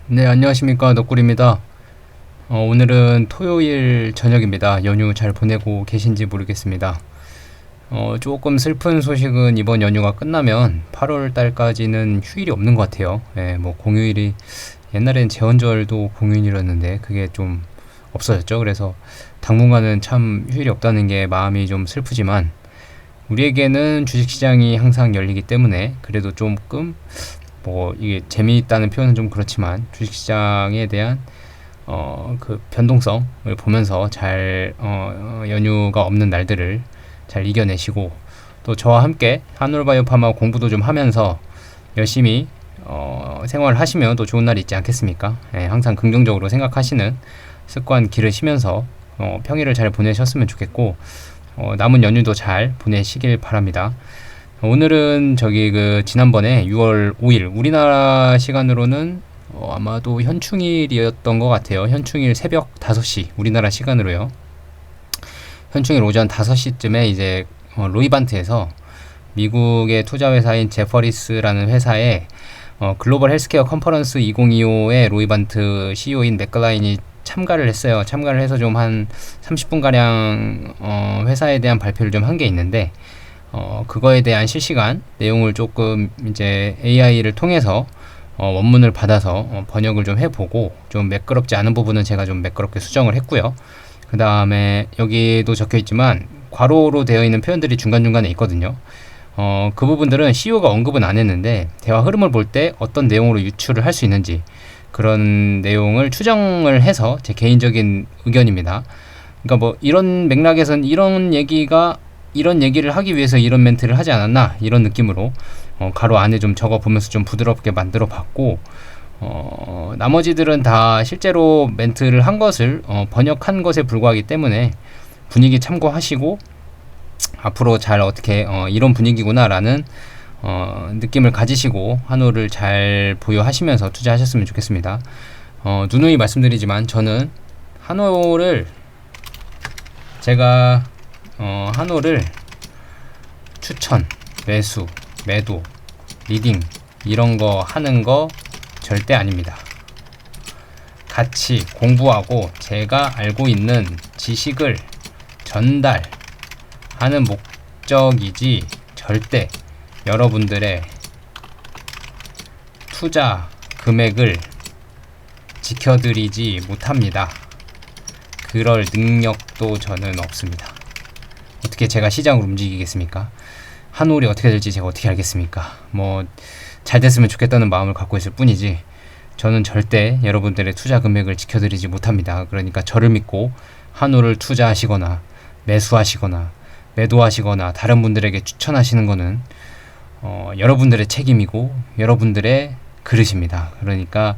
네, 안녕하십니까. 덕꿀입니다. 오늘은 토요일 저녁입니다. 연휴 잘 보내고 계신지 모르겠습니다. 조금 슬픈 소식은 이번 연휴가 끝나면 8월 달까지는 휴일이 없는 것 같아요. 예, 뭐 공휴일이 옛날엔 제헌절도 공휴일이었는데 그게 좀 없어졌죠. 그래서 당분간은 참 휴일이 없다는 게 마음이 좀 슬프지만 우리에게는 주식시장이 항상 열리기 때문에 그래도 조금 뭐 이게 재미있다는 표현은 좀 그렇지만 주식시장에 대한 그 변동성을 보면서 잘 연휴가 없는 날들을 잘 이겨내시고 또 저와 함께 한올바이오파마 공부도 좀 하면서 열심히 생활을 하시면 또 좋은 날이 있지 않겠습니까? 예, 항상 긍정적으로 생각하시는 습관 기르시면서 평일을 잘 보내셨으면 좋겠고 남은 연휴도 잘 보내시길 바랍니다. 오늘은 저기 그 지난번에 6월 5일 우리나라 시간으로는 아마도 현충일이었던 것 같아요. 현충일 새벽 5시 우리나라 시간으로요. 현충일 오전 5시쯤에 이제 로이반트에서 미국의 투자회사인 제퍼리스라는 회사에 글로벌 헬스케어 컨퍼런스 2025에 로이반트 CEO인 맥글라인이 참가를 했어요. 참가를 해서 좀 한 30분가량 회사에 대한 발표를 좀 한 게 있는데 그거에 대한 실시간 내용을 조금 이제 AI를 통해서 원문을 받아서 번역을 좀 해보고 좀 매끄럽지 않은 부분은 제가 좀 매끄럽게 수정을 했고요. 그 다음에 여기도 적혀 있지만 괄호로 되어 있는 표현들이 중간중간에 있거든요. 그 부분들은 CEO가 언급은 안 했는데 대화 흐름을 볼 때 어떤 내용으로 유추를 할 수 있는지 그런 내용을 추정을 해서 제 개인적인 의견입니다. 그러니까 뭐 이런 맥락에선 이런 얘기를 하기 위해서 이런 멘트를 하지 않았나 이런 느낌으로 가로 안에 좀 적어 보면서 좀 부드럽게 만들어 봤고 나머지들은 다 실제로 멘트를 한 것을 번역한 것에 불과하기 때문에 분위기 참고하시고 앞으로 잘 어떻게 이런 분위기구나 라는 느낌을 가지시고 한우를 잘 보유하시면서 투자하셨으면 좋겠습니다. 누누이 말씀드리지만 저는 한우를 제가 한우를 추천, 매수, 매도, 리딩 이런 거 하는 거 절대 아닙니다. 같이 공부하고 제가 알고 있는 지식을 전달하는 목적이지 절대 여러분들의 투자 금액을 지켜드리지 못합니다. 그럴 능력도 저는 없습니다. 어떻게 제가 시장을 움직이겠습니까? 한올이 어떻게 될지 제가 어떻게 알겠습니까? 뭐 잘 됐으면 좋겠다는 마음을 갖고 있을 뿐이지 저는 절대 여러분들의 투자 금액을 지켜드리지 못합니다. 그러니까 저를 믿고 한올을 투자하시거나 매수하시거나 매도하시거나 다른 분들에게 추천하시는 거는 여러분들의 책임이고 여러분들의 그릇입니다. 그러니까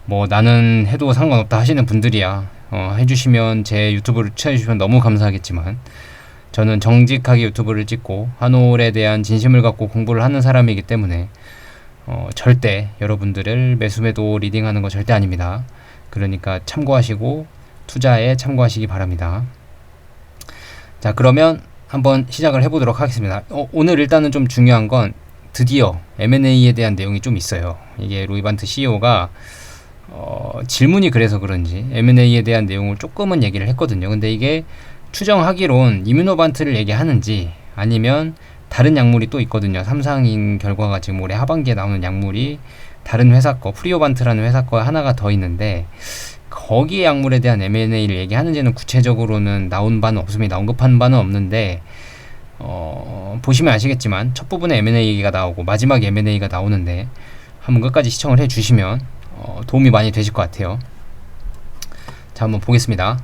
뭐 나는 해도 상관없다 하시는 분들이야 해주시면 제 유튜브를 추천해주시면 너무 감사하겠지만 저는 정직하게 유튜브를 찍고 한올에 대한 진심을 갖고 공부를 하는 사람이기 때문에 절대 여러분들을 매수매도 리딩하는 거 절대 아닙니다. 그러니까 참고하시고 투자에 참고하시기 바랍니다. 자, 그러면 한번 시작을 해보도록 하겠습니다. 오늘 일단은 좀 중요한 건 드디어 M&A에 대한 내용이 좀 있어요. 이게 로이반트 CEO가 질문이 그래서 그런지 M&A에 대한 내용을 조금은 얘기를 했거든요. 근데 이게 추정하기론 이뮤노반트를 얘기하는지 아니면 다른 약물이 또 있거든요. 삼상인 결과가 지금 올해 하반기에 나오는 약물이 다른 회사 거 프리오반트라는 회사 거 하나가 더 있는데 거기에 약물에 대한 M&A를 얘기하는지는 구체적으로는 나온 바는 없습니다. 언급한 바는 없는데 보시면 아시겠지만 첫 부분에 M&A 얘기가 나오고 마지막에 M&A가 나오는데 한번 끝까지 시청을 해주시면 도움이 많이 되실 것 같아요. 자, 한번 보겠습니다.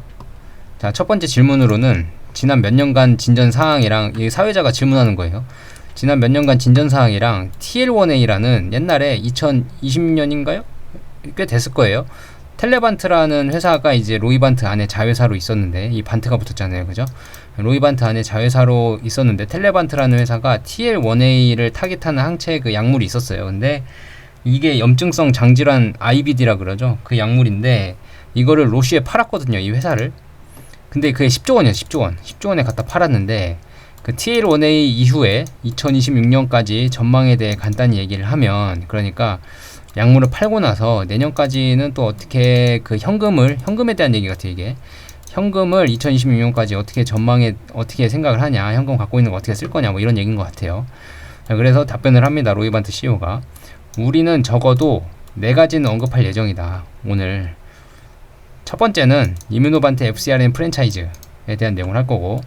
자, 첫 번째 질문으로는 지난 몇 년간 진전 사항이랑 이 사회자가 질문하는 거예요. 지난 몇 년간 진전 사항이랑 TL1A라는 옛날에 2020년인가요? 꽤 됐을 거예요. 텔레반트라는 회사가 이제 로이반트 안에 자회사로 있었는데 이 반트가 붙었잖아요. 그죠? 로이반트 안에 자회사로 있었는데 텔레반트라는 회사가 TL1A를 타깃하는 항체 그 약물이 있었어요. 근데 이게 염증성 장질환 IBD라 그러죠. 그 약물인데 이거를 로시에 팔았거든요. 이 회사를. 근데 그게 10조 원이에요. 10조 원. 10조 원에 갖다 팔았는데 그 TL1A 이후에 2026년까지 전망에 대해 간단히 얘기를 하면 그러니까 약물을 팔고 나서 내년까지는 또 어떻게 그 현금에 대한 얘기 같아요. 이게 현금을 2026년까지 어떻게 전망에 어떻게 생각을 하냐, 현금 갖고 있는 거 어떻게 쓸 거냐, 뭐 이런 얘기인 것 같아요. 자, 그래서 답변을 합니다. 로이반트 CEO가 우리는 적어도 4가지는 언급할 예정이다. 오늘 첫 번째는 이뮤노반트 FcRn 프랜차이즈에 대한 내용을 할 거고,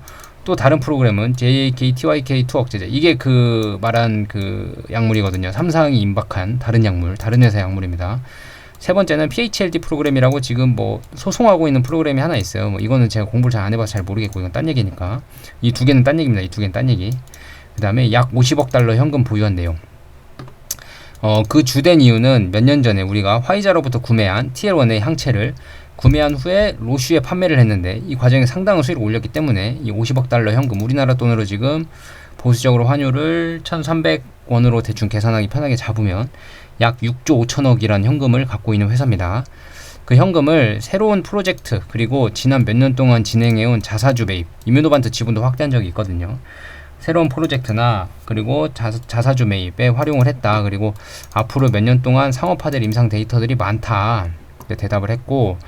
또 다른 프로그램은 JAK, TYK2 억제제, 이게 그 말한 그 약물이거든요. 삼상이 임박한 다른 약물, 다른 회사 약물입니다. 세 번째는 PHLD 프로그램이라고 지금 뭐 소송하고 있는 프로그램이 하나 있어요. 뭐 이거는 제가 공부를 잘 안 해봐서 잘 모르겠고, 이건 딴 얘기니까. 이 두 개는 딴 얘기입니다. 이 두 개는 딴 얘기. 그 다음에 약 50억 달러 현금 보유한 내용. 그 주된 이유는 몇 년 전에 우리가 화이자로부터 구매한 TL1의 항체를 구매한 후에 로슈에 판매를 했는데, 이 과정에 상당한 수익을 올렸기 때문에 이 50억 달러 현금, 우리나라 돈으로 지금 보수적으로 환율을 1,300원으로 대충 계산하기 편하게 잡으면 약 6조 5천억이라는 현금을 갖고 있는 회사입니다. 그 현금을 새로운 프로젝트, 그리고 지난 몇 년 동안 진행해온 자사주 매입, 이뮤노반트 지분도 확대한 적이 있거든요. 새로운 프로젝트나 그리고 자사주 매입에 활용을 했다. 그리고 앞으로 몇 년 동안 상업화될 임상 데이터들이 많다. 대답을 했고,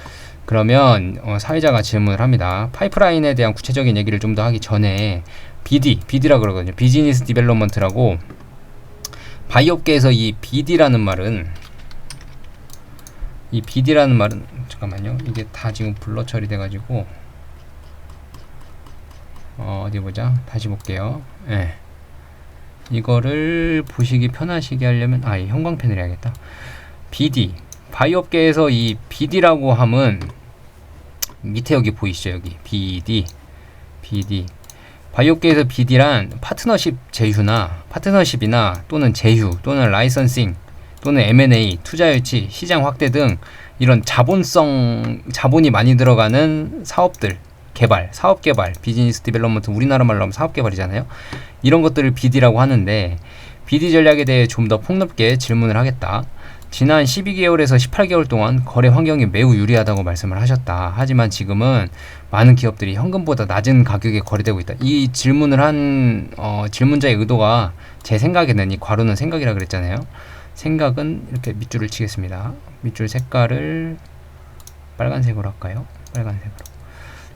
그러면 사회자가 질문을 합니다. 파이프라인에 대한 구체적인 얘기를 좀 더 하기 전에 BD라 그러거든요. 비즈니스 디벨롭먼트라고, 바이오업계에서 이 BD라는 말은 잠깐만요. 이게 다 지금 블러 처리돼 가지고 어디 보자. 다시 볼게요. 예. 이거를 보시기 편하시게 하려면 이 형광펜을 해야겠다. BD, 바이오업계에서 이 BD라고 함은 밑에 여기 보이시죠? 여기 BD. 바이오업계에서 BD란 파트너십이나 또는 제휴 또는 라이선싱 또는 M&A, 투자 유치, 시장 확대 등 이런 자본이 많이 들어가는 사업들, 사업 개발, 비즈니스 디벨롭먼트, 우리나라 말로 하면 사업 개발이잖아요. 이런 것들을 BD라고 하는데, BD 전략에 대해 좀 더 폭넓게 질문을 하겠다. 지난 12개월에서 18개월 동안 거래 환경이 매우 유리하다고 말씀을 하셨다. 하지만 지금은 많은 기업들이 현금보다 낮은 가격에 거래되고 있다. 이 질문을 한 질문자의 의도가, 제 생각에는, 이 괄호는 생각이라 그랬잖아요. 생각은 이렇게 밑줄을 치겠습니다. 밑줄 색깔을 빨간색으로 할까요? 빨간색으로.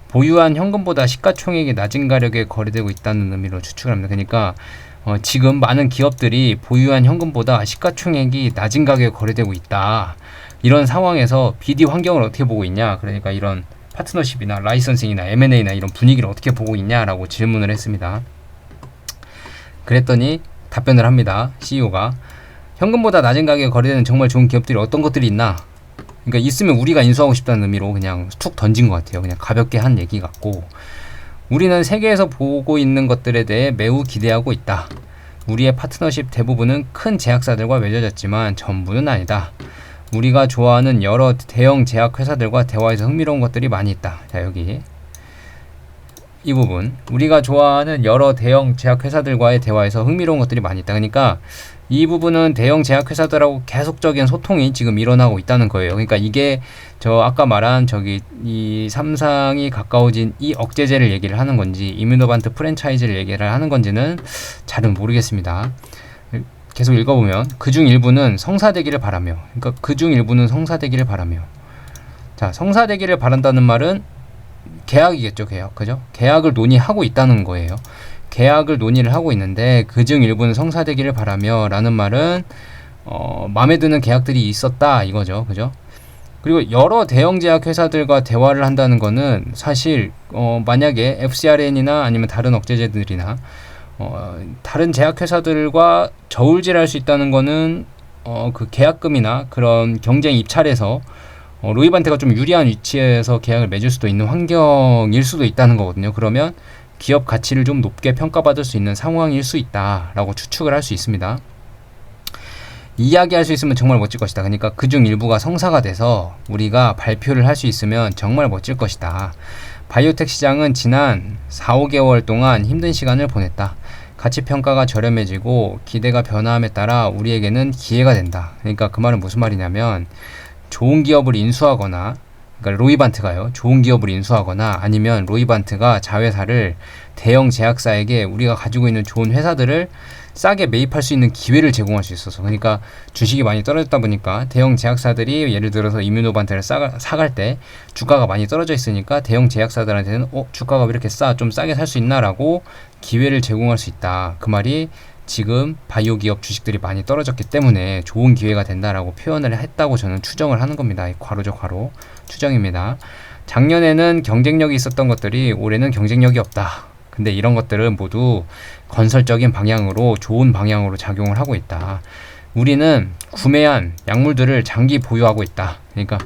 보유한 현금보다 시가총액이 낮은 가격에 거래되고 있다는 의미로 추측을 합니다. 그러니까 지금 많은 기업들이 보유한 현금보다 시가총액이 낮은 가격에 거래되고 있다. 이런 상황에서 BD 환경을 어떻게 보고 있냐, 그러니까 이런 파트너십이나 라이선싱이나 M&A나 이런 분위기를 어떻게 보고 있냐라고 질문을 했습니다. 그랬더니 답변을 합니다. CEO가 현금보다 낮은 가격에 거래되는 정말 좋은 기업들이 어떤 것들이 있나, 그러니까 있으면 우리가 인수하고 싶다는 의미로 그냥 툭 던진 것 같아요. 그냥 가볍게 한 얘기 같고, 우리는 세계에서 보고 있는 것들에 대해 매우 기대하고 있다. 우리의 파트너십 대부분은 큰 제약사들과 맺어졌지만 전부는 아니다. 우리가 좋아하는 여러 대형 제약회사들과 대화해서 흥미로운 것들이 많이 있다. 자, 여기 이 부분, 우리가 좋아하는 여러 대형 제약회사들과의 대화에서 흥미로운 것들이 많이 있다. 그러니까 이 부분은 대형 제약회사들하고 계속적인 소통이 지금 일어나고 있다는 거예요. 그러니까 이게 저 아까 말한 이 삼상이 가까워진 이 억제제를 얘기를 하는 건지, 이뮤노반트 프랜차이즈를 얘기를 하는 건지는 잘은 모르겠습니다. 계속 읽어보면 그중 일부는 성사되기를 바라며, 그러니까 그중 일부는 성사되기를 바라며. 자, 성사되기를 바란다는 말은 계약이겠죠. 계약, 그죠? 계약을 논의하고 있다는 거예요. 계약을 논의를 하고 있는데 그중 일부는 성사되기를 바라며 라는 말은 마음에 드는 계약들이 있었다 이거죠. 그죠? 그리고 여러 대형 제약 회사들과 대화를 한다는 거는 사실 만약에 FcRn이나 아니면 다른 억제제들이나 다른 제약 회사들과 저울질할 수 있다는 거는 그 계약금이나 그런 경쟁 입찰에서 로이반테가 좀 유리한 위치에서 계약을 맺을 수도 있는 환경일 수도 있다는 거거든요. 그러면 기업 가치를 좀 높게 평가받을 수 있는 상황일 수 있다라고 추측을 할 수 있습니다. 이야기할 수 있으면 정말 멋질 것이다. 그러니까 그중 일부가 성사가 돼서 우리가 발표를 할 수 있으면 정말 멋질 것이다. 바이오텍 시장은 지난 4, 5개월 동안 힘든 시간을 보냈다. 가치평가가 저렴해지고 기대가 변화함에 따라 우리에게는 기회가 된다. 그러니까 그 말은 무슨 말이냐면, 좋은 기업을 인수하거나 그러니까 로이반트가요, 좋은 기업을 인수하거나 아니면 로이반트가 자회사를 대형 제약사에게 우리가 가지고 있는 좋은 회사들을 싸게 매입할 수 있는 기회를 제공할 수 있어서, 그러니까 주식이 많이 떨어졌다 보니까 대형 제약사들이 예를 들어서 이뮤노반트를 사갈 때 주가가 많이 떨어져 있으니까 대형 제약사들한테는 주가가 왜 이렇게 좀 싸게 살 수 있나라고 기회를 제공할 수 있다. 그 말이 지금 바이오 기업 주식들이 많이 떨어졌기 때문에 좋은 기회가 된다라고 표현을 했다고 저는 추정을 하는 겁니다. 괄호죠, 괄호. 추정입니다. 작년에는 경쟁력이 있었던 것들이 올해는 경쟁력이 없다. 근데 이런 것들은 모두 건설적인 방향으로, 좋은 방향으로 작용을 하고 있다. 우리는 구매한 약물들을 장기 보유하고 있다. 그러니까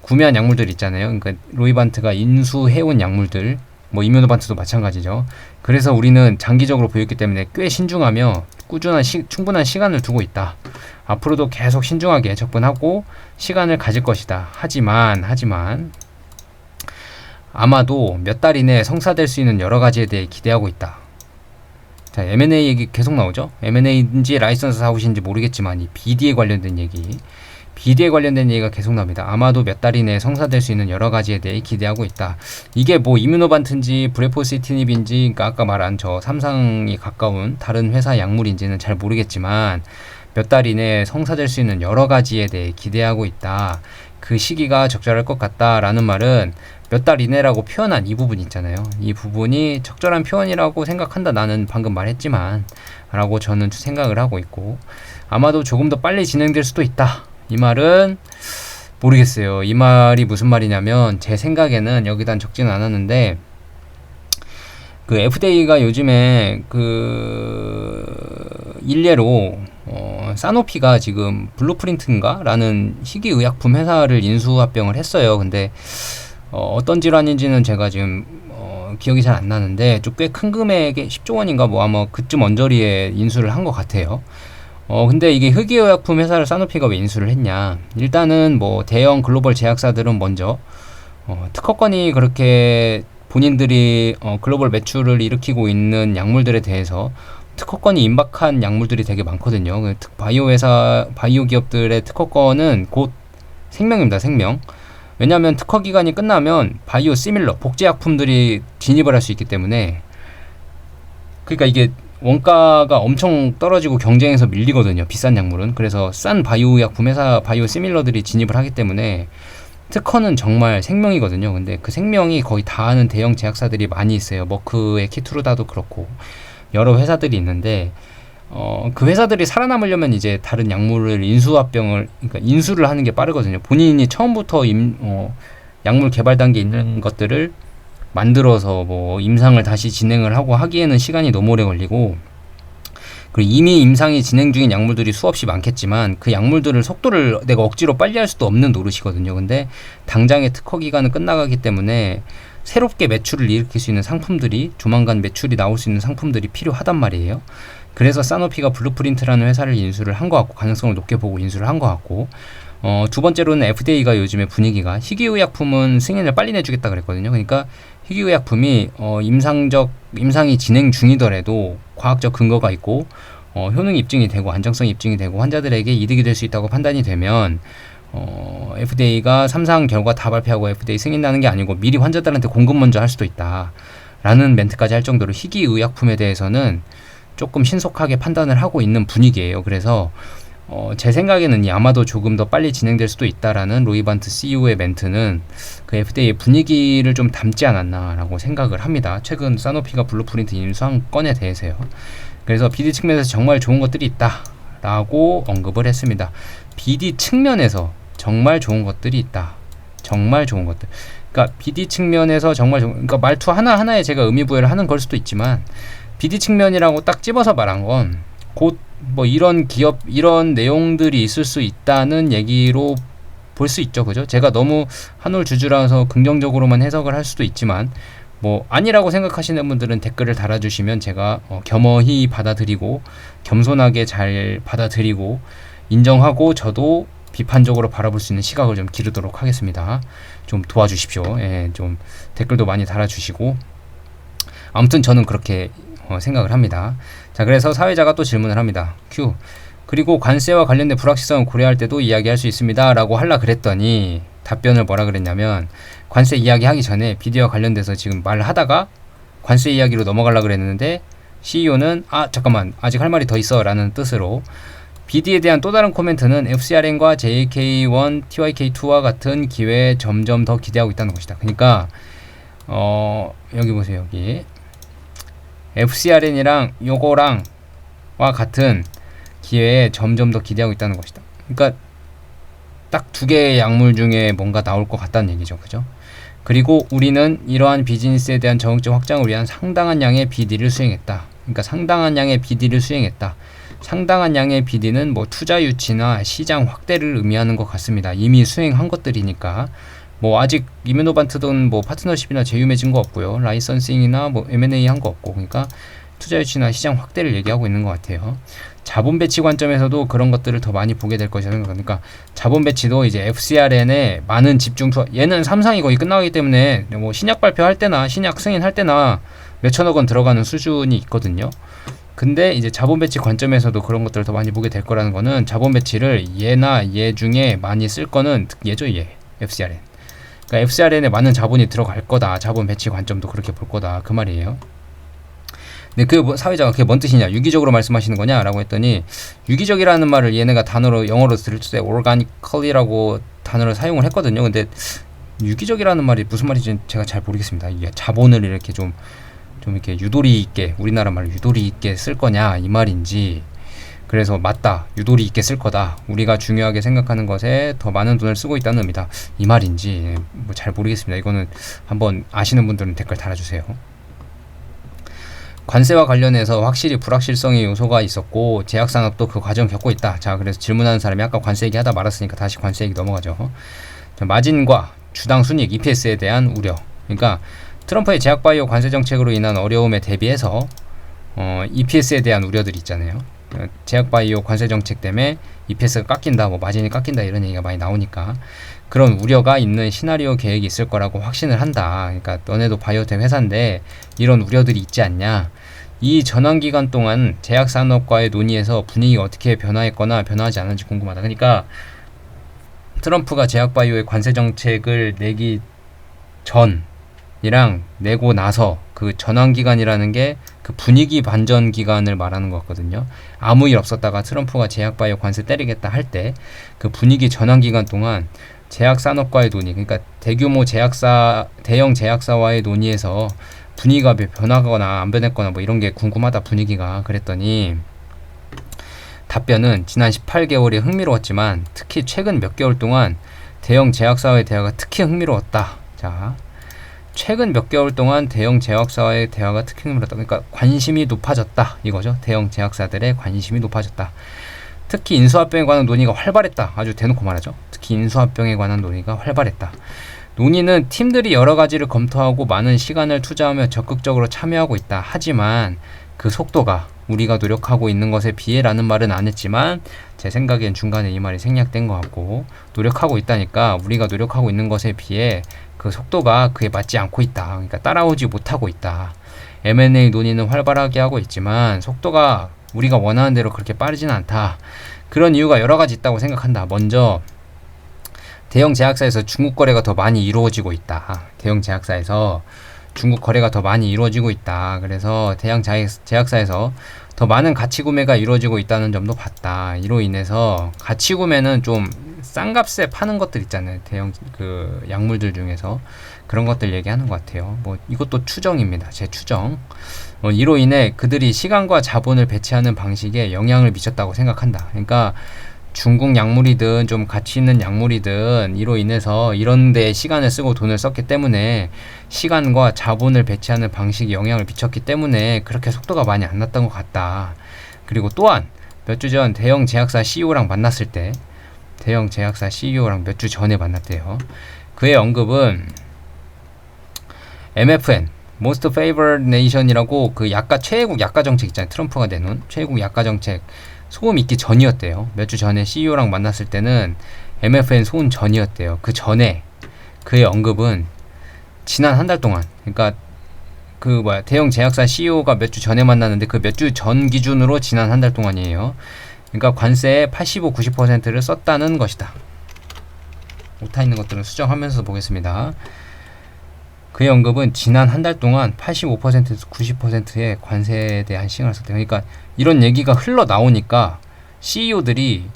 구매한 약물들 있잖아요. 그러니까 로이반트가 인수해온 약물들, 뭐 이뮤노반트도 마찬가지죠. 그래서 우리는 장기적으로 보였기 때문에 꽤 신중하며 꾸준한 충분한 시간을 두고 있다. 앞으로도 계속 신중하게 접근하고 시간을 가질 것이다. 하지만 아마도 몇 달 이내에 성사될 수 있는 여러 가지에 대해 기대하고 있다. 자, M&A 얘기 계속 나오죠. M&A인지 라이선스 사우신지 모르겠지만 이 BD에 관련된 얘기가 계속 나옵니다. 아마도 몇 달 이내에 성사될 수 있는 여러 가지에 대해 기대하고 있다. 이게 뭐 이뮤노반트인지 브레포시티닙인지, 그러니까 아까 말한 저 삼상이 가까운 다른 회사 약물인지는 잘 모르겠지만 몇 달 이내에 성사될 수 있는 여러 가지에 대해 기대하고 있다. 그 시기가 적절할 것 같다라는 말은 몇 달 이내라고 표현한 이 부분 있잖아요. 이 부분이 적절한 표현이라고 생각한다. 나는 방금 말했지만 라고 저는 생각을 하고 있고, 아마도 조금 더 빨리 진행될 수도 있다. 이 말은 모르겠어요. 이 말이 무슨 말이냐면 제 생각에는 여기단 적지는 않았는데 그 FDA가 요즘에 그 일례로 사노피가 지금 블루프린트인가? 라는 희귀의약품 회사를 인수합병을 했어요. 근데 어떤 질환인지는 제가 지금 기억이 잘 안 나는데 좀 꽤 큰 금액의 10조 원인가 뭐 아마 그쯤 언저리에 인수를 한 것 같아요. 근데 이게 희귀의약품 회사를 사노피가 왜 인수를 했냐? 일단은 뭐 대형 글로벌 제약사들은 먼저 특허권이 그렇게 본인들이 글로벌 매출을 일으키고 있는 약물들에 대해서 특허권이 임박한 약물들이 되게 많거든요. 바이오 기업들의 특허권은 곧 생명입니다, 생명. 왜냐하면 특허 기간이 끝나면 바이오 시밀러, 복제약품들이 진입을 할 수 있기 때문에, 그러니까 이게 원가가 엄청 떨어지고 경쟁에서 밀리거든요, 비싼 약물은. 그래서 싼 바이오 약품 회사, 바이오 시밀러들이 진입을 하기 때문에 특허는 정말 생명이거든요. 근데 그 생명이 거의 다 하는 대형 제약사들이 많이 있어요. 머크의 키투르다도 그렇고 여러 회사들이 있는데 그 회사들이 살아남으려면 이제 다른 약물을 그러니까 인수를 하는 게 빠르거든요. 본인이 처음부터 약물 개발 단계에 있는 것들을 만들어서 뭐 임상을 다시 진행을 하고 하기에는 시간이 너무 오래 걸리고, 그리고 이미 임상이 진행 중인 약물들이 수없이 많겠지만 그 약물들을 속도를 내가 억지로 빨리 할 수도 없는 노릇이거든요. 근데 당장의 특허 기간은 끝나가기 때문에 새롭게 매출을 일으킬 수 있는 상품들이, 조만간 매출이 나올 수 있는 상품들이 필요하단 말이에요. 그래서 사노피가 블루프린트라는 회사를 인수를 한 것 같고, 가능성을 높게 보고 인수를 한 것 같고, 두 번째로는 FDA가 요즘에 분위기가 희귀의약품은 승인을 빨리 내주겠다 그랬거든요. 그러니까 희귀의약품이 임상이 진행 중이더라도 과학적 근거가 있고 효능 입증이 되고 안정성 입증이 되고 환자들에게 이득이 될 수 있다고 판단이 되면 FDA가 삼상 결과 다 발표하고 FDA 승인 나는 게 아니고 미리 환자들한테 공급 먼저 할 수도 있다 라는 멘트까지 할 정도로 희귀의약품에 대해서는 조금 신속하게 판단을 하고 있는 분위기예요. 그래서 제 생각에는 아마도 조금 더 빨리 진행될 수도 있다라는 로이반트 CEO의 멘트는 그 FDA 분위기를 좀 담지 않았나라고 생각을 합니다. 최근 사노피가 블루프린트 인수한 건에 대해서요. 그래서 BD 측면에서 정말 좋은 것들이 있다라고 언급을 했습니다. BD 측면에서 정말 좋은 것들이 있다. 정말 좋은 것들. 그러니까 BD 측면에서 정말 그러니까 말투 하나하나에 제가 의미부여를 하는 걸 수도 있지만 BD 측면이라고 딱 집어서 말한 건 곧 뭐 이런 기업, 이런 내용들이 있을 수 있다는 얘기로 볼 수 있죠. 그죠? 제가 너무 한올 주주라서 긍정적으로만 해석을 할 수도 있지만 뭐 아니라고 생각하시는 분들은 댓글을 달아주시면 제가 겸허히 받아들이고 겸손하게 잘 받아들이고 인정하고 저도 비판적으로 바라볼 수 있는 시각을 좀 기르도록 하겠습니다. 좀 도와주십시오. 예, 좀 댓글도 많이 달아주시고 아무튼 저는 그렇게 생각을 합니다. 자, 그래서 사회자가 또 질문을 합니다. 그리고 관세와 관련된 불확실성을 고려할 때도 이야기할 수 있습니다 라고 하려 그랬더니 답변을 뭐라 그랬냐면, 관세 이야기 하기 전에 비디오와 관련돼서 지금 말을 하다가 관세 이야기로 넘어가려고 그랬는데 CEO는 잠깐만 아직 할 말이 더 있어 라는 뜻으로, BD에 대한 또 다른 코멘트는 FCRN과 JK1, TYK2와 같은 기회에 점점 더 기대하고 있다는 것이다. 그러니까 여기 보세요. 여기 FCRN이랑 요거랑 와 같은 기회에 점점 더 기대하고 있다는 것이다. 그러니까 딱 두 개의 약물 중에 뭔가 나올 것 같다는 얘기죠. 그죠? 그리고 우리는 이러한 비즈니스에 대한 적극적 확장을 위한 상당한 양의 BD를 수행했다. 그러니까 상당한 양의 BD를 수행했다. 상당한 양의 BD는 뭐 투자 유치나 시장 확대를 의미하는 것 같습니다. 이미 수행한 것들이니까. 뭐 아직 이뮤노반트든 뭐 파트너십이나 제휴 맺은 거 없고요. 라이선싱이나 뭐 M&A 한 거 없고. 그러니까 투자 유치나 시장 확대를 얘기하고 있는 것 같아요. 자본 배치 관점에서도 그런 것들을 더 많이 보게 될 것이라는 거니까, 자본 배치도 이제 FCRN에 많은 집중 투하, 얘는 3상이 거의 끝나기 때문에 뭐 신약 발표할 때나 신약 승인할 때나 몇천억 원 들어가는 수준이 있거든요. 근데 이제 자본 배치 관점에서도 그런 것들을 더 많이 보게 될 거라는 거는, 자본 배치를 얘나 얘 중에 많이 쓸 거는 얘죠, 얘 FCRN. 그러니까 FCRN에 많은 자본이 들어갈 거다. 자본 배치 관점도 그렇게 볼 거다. 그 말이에요. 근데 그 사회자가 그게 뭔 뜻이냐, 유기적으로 말씀하시는 거냐 라고 했더니, 유기적이라는 말을 얘네가 단어로 영어로 들을 때 organically라고 단어를 사용을 했거든요. 근데 유기적이라는 말이 무슨 말인지 제가 잘 모르겠습니다. 이게 자본을 이렇게 좀 이렇게 유도리 있게, 우리나라 말로 유도리 있게 쓸 거냐 이 말인지, 그래서 맞다, 유도리 있게 쓸 거다, 우리가 중요하게 생각하는 것에 더 많은 돈을 쓰고 있다는 의미다 이 말인지 뭐 잘 모르겠습니다. 이거는 한번 아시는 분들은 댓글 달아주세요. 관세와 관련해서 확실히 불확실성의 요소가 있었고 제약산업도 그 과정 겪고 있다. 자, 그래서 질문하는 사람이 아까 관세 얘기 하다 말았으니까 다시 관세 얘기 넘어가죠. 자, 마진과 주당 순이익 EPS에 대한 우려. 그러니까 트럼프의 제약바이오 관세 정책으로 인한 어려움에 대비해서 EPS에 대한 우려들이 있잖아요. 제약바이오 관세 정책 때문에 EPS가 깎인다, 뭐 마진이 깎인다 이런 얘기가 많이 나오니까 그런 우려가 있는 시나리오 계획이 있을 거라고 확신을 한다. 그러니까 너네도 바이오텍 회사인데 이런 우려들이 있지 않냐. 이 전환 기간 동안 제약산업과의 논의에서 분위기가 어떻게 변화했거나 변화하지 않은지 궁금하다. 그러니까 트럼프가 제약바이오의 관세 정책을 내기 전이랑 내고 나서 그 전환 기간이라는 게 그 분위기 반전 기간을 말하는 것 같거든요. 아무 일 없었다가 트럼프가 제약바이오 관세 때리겠다 할 때 그 분위기 전환 기간 동안 제약산업과의 논의, 그러니까 대규모 대형 제약사와의 논의에서 분위기가 변하거나 안 변했거나 뭐 이런 게 궁금하다 분위기가. 그랬더니 답변은 지난 18개월이 흥미로웠지만 특히 최근 몇 개월 동안 대형 제약사와의 대화가 특히 흥미로웠다. 자, 최근 몇 개월 동안 대형 제약사와의 대화가 특히 흥미로웠다. 그러니까 관심이 높아졌다 이거죠. 대형 제약사들의 관심이 높아졌다. 특히 인수합병에 관한 논의가 활발했다. 아주 대놓고 말하죠. 특히 인수합병에 관한 논의가 활발했다. 논의는 팀들이 여러 가지를 검토하고 많은 시간을 투자하며 적극적으로 참여하고 있다. 하지만 그 속도가 우리가 노력하고 있는 것에 비해 라는 말은 안 했지만 제 생각엔 중간에 이 말이 생략된 것 같고, 노력하고 있다니까 우리가 노력하고 있는 것에 비해 그 속도가 그에 맞지 않고 있다. 그러니까 따라오지 못하고 있다. M&A 논의는 활발하게 하고 있지만 속도가 우리가 원하는 대로 그렇게 빠르지는 않다. 그런 이유가 여러 가지 있다고 생각한다. 먼저 대형 제약사에서 중국 거래가 더 많이 이루어지고 있다. 대형 제약사에서 중국 거래가 더 많이 이루어지고 있다. 그래서 대형 제약사에서 더 많은 가치 구매가 이루어지고 있다는 점도 봤다. 이로 인해서 가치 구매는 좀 싼 값에 파는 것들 있잖아요. 대형 그 약물들 중에서 그런 것들 얘기하는 것 같아요. 뭐 이것도 추정입니다. 제 추정. 이로 인해 그들이 시간과 자본을 배치하는 방식에 영향을 미쳤다고 생각한다. 그러니까 중국 약물이든 좀 가치 있는 약물이든 이로 인해서 이런 데 시간을 쓰고 돈을 썼기 때문에 시간과 자본을 배치하는 방식에 영향을 미쳤기 때문에 그렇게 속도가 많이 안 났던 것 같다. 그리고 또한 몇 주 전 대형 제약사 CEO랑 만났을 때, 대형 제약사 CEO랑 몇 주 전에 만났대요. 그의 언급은 MFN Most Favored Nation이라고 그 최애국 약가 정책 있잖아요. 트럼프가 내놓은 최애국 약가 정책 소음 있기 전이었대요. 몇 주 전에 CEO랑 만났을 때는 MFN 소음 전이었대요. 그 전에 그의 언급은 지난 한 달 동안, 그러니까 대형 제약사 CEO가 몇 주 전에 만났는데 그 몇 주 전 기준으로 지난 한 달 동안이에요. 그러니까 관세의 85, 90%를 썼다는 것이다. 오타 있는 것들은 수정하면서 보겠습니다. 그의 언급은 지난 한 달 동안 85%에서 90%의 관세에 대한 시간을 썼대요. 그러니까 이런 얘기가 흘러나오니까 CEO들이,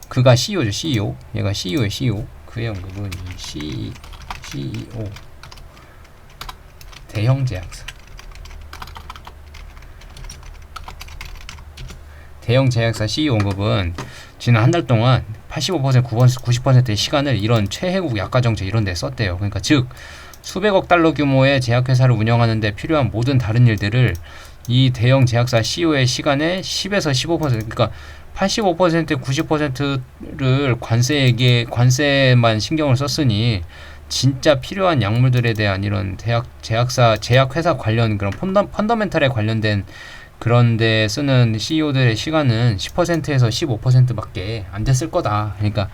그가 CEO죠. CEO. 얘가 CEO의 CEO. 그의 언급은 CEO. 대형 제약사. 대형 제약사 CEO 언급은 지난 한 달 동안 85%, 90%의 시간을 이런 최혜국 약가 정책 이런 데 썼대요. 그러니까 즉 수백억 달러 규모의 제약회사를 운영하는 데 필요한 모든 다른 일들을 이 대형 제약사 CEO의 시간의 10에서 15%, 그러니까 85%, 90%를 관세에만 신경을 썼으니 진짜 필요한 약물들에 대한 이런 제약회사 관련 그런 펀더멘탈에 관련된 그런 데 쓰는 CEO들의 시간은 10%에서 15%밖에 안 됐을 거다. 그러니까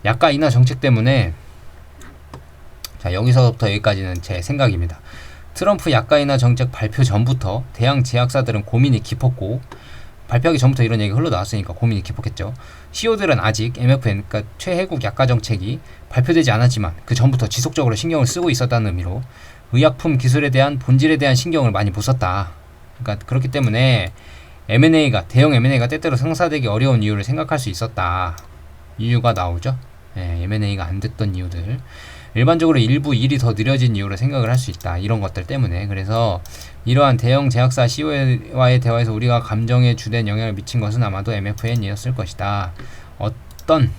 약가 인하 정책 때문에, 자, 여기서부터 여기까지는 제 생각입니다. 트럼프 약가 인하 정책 발표 전부터 대형 제약사들은 고민이 깊었고, 발표하기 전부터 이런 얘기가 흘러나왔으니까 고민이 깊었겠죠. CEO들은 아직 MFN, 그러니까 최혜국 약가 정책이 발표되지 않았지만 그 전부터 지속적으로 신경을 쓰고 있었다는 의미로 의약품 기술에 대한 본질에 대한 신경을 많이 못 썼다. 그러니까 그렇기 때문에 대형 M&A가 때때로 성사되기 어려운 이유를 생각할 수 있었다. 이유가 나오죠. M&A가 안 됐던 이유들. 일반적으로 일부 일이 더 느려진 이유로 생각을 할 수 있다. 이런 것들 때문에. 그래서 이러한 대형 제약사 CEO와의 대화에서 우리가 감정에 주된 영향을 미친 것은 아마도 MFN이었을 것이다. 어떤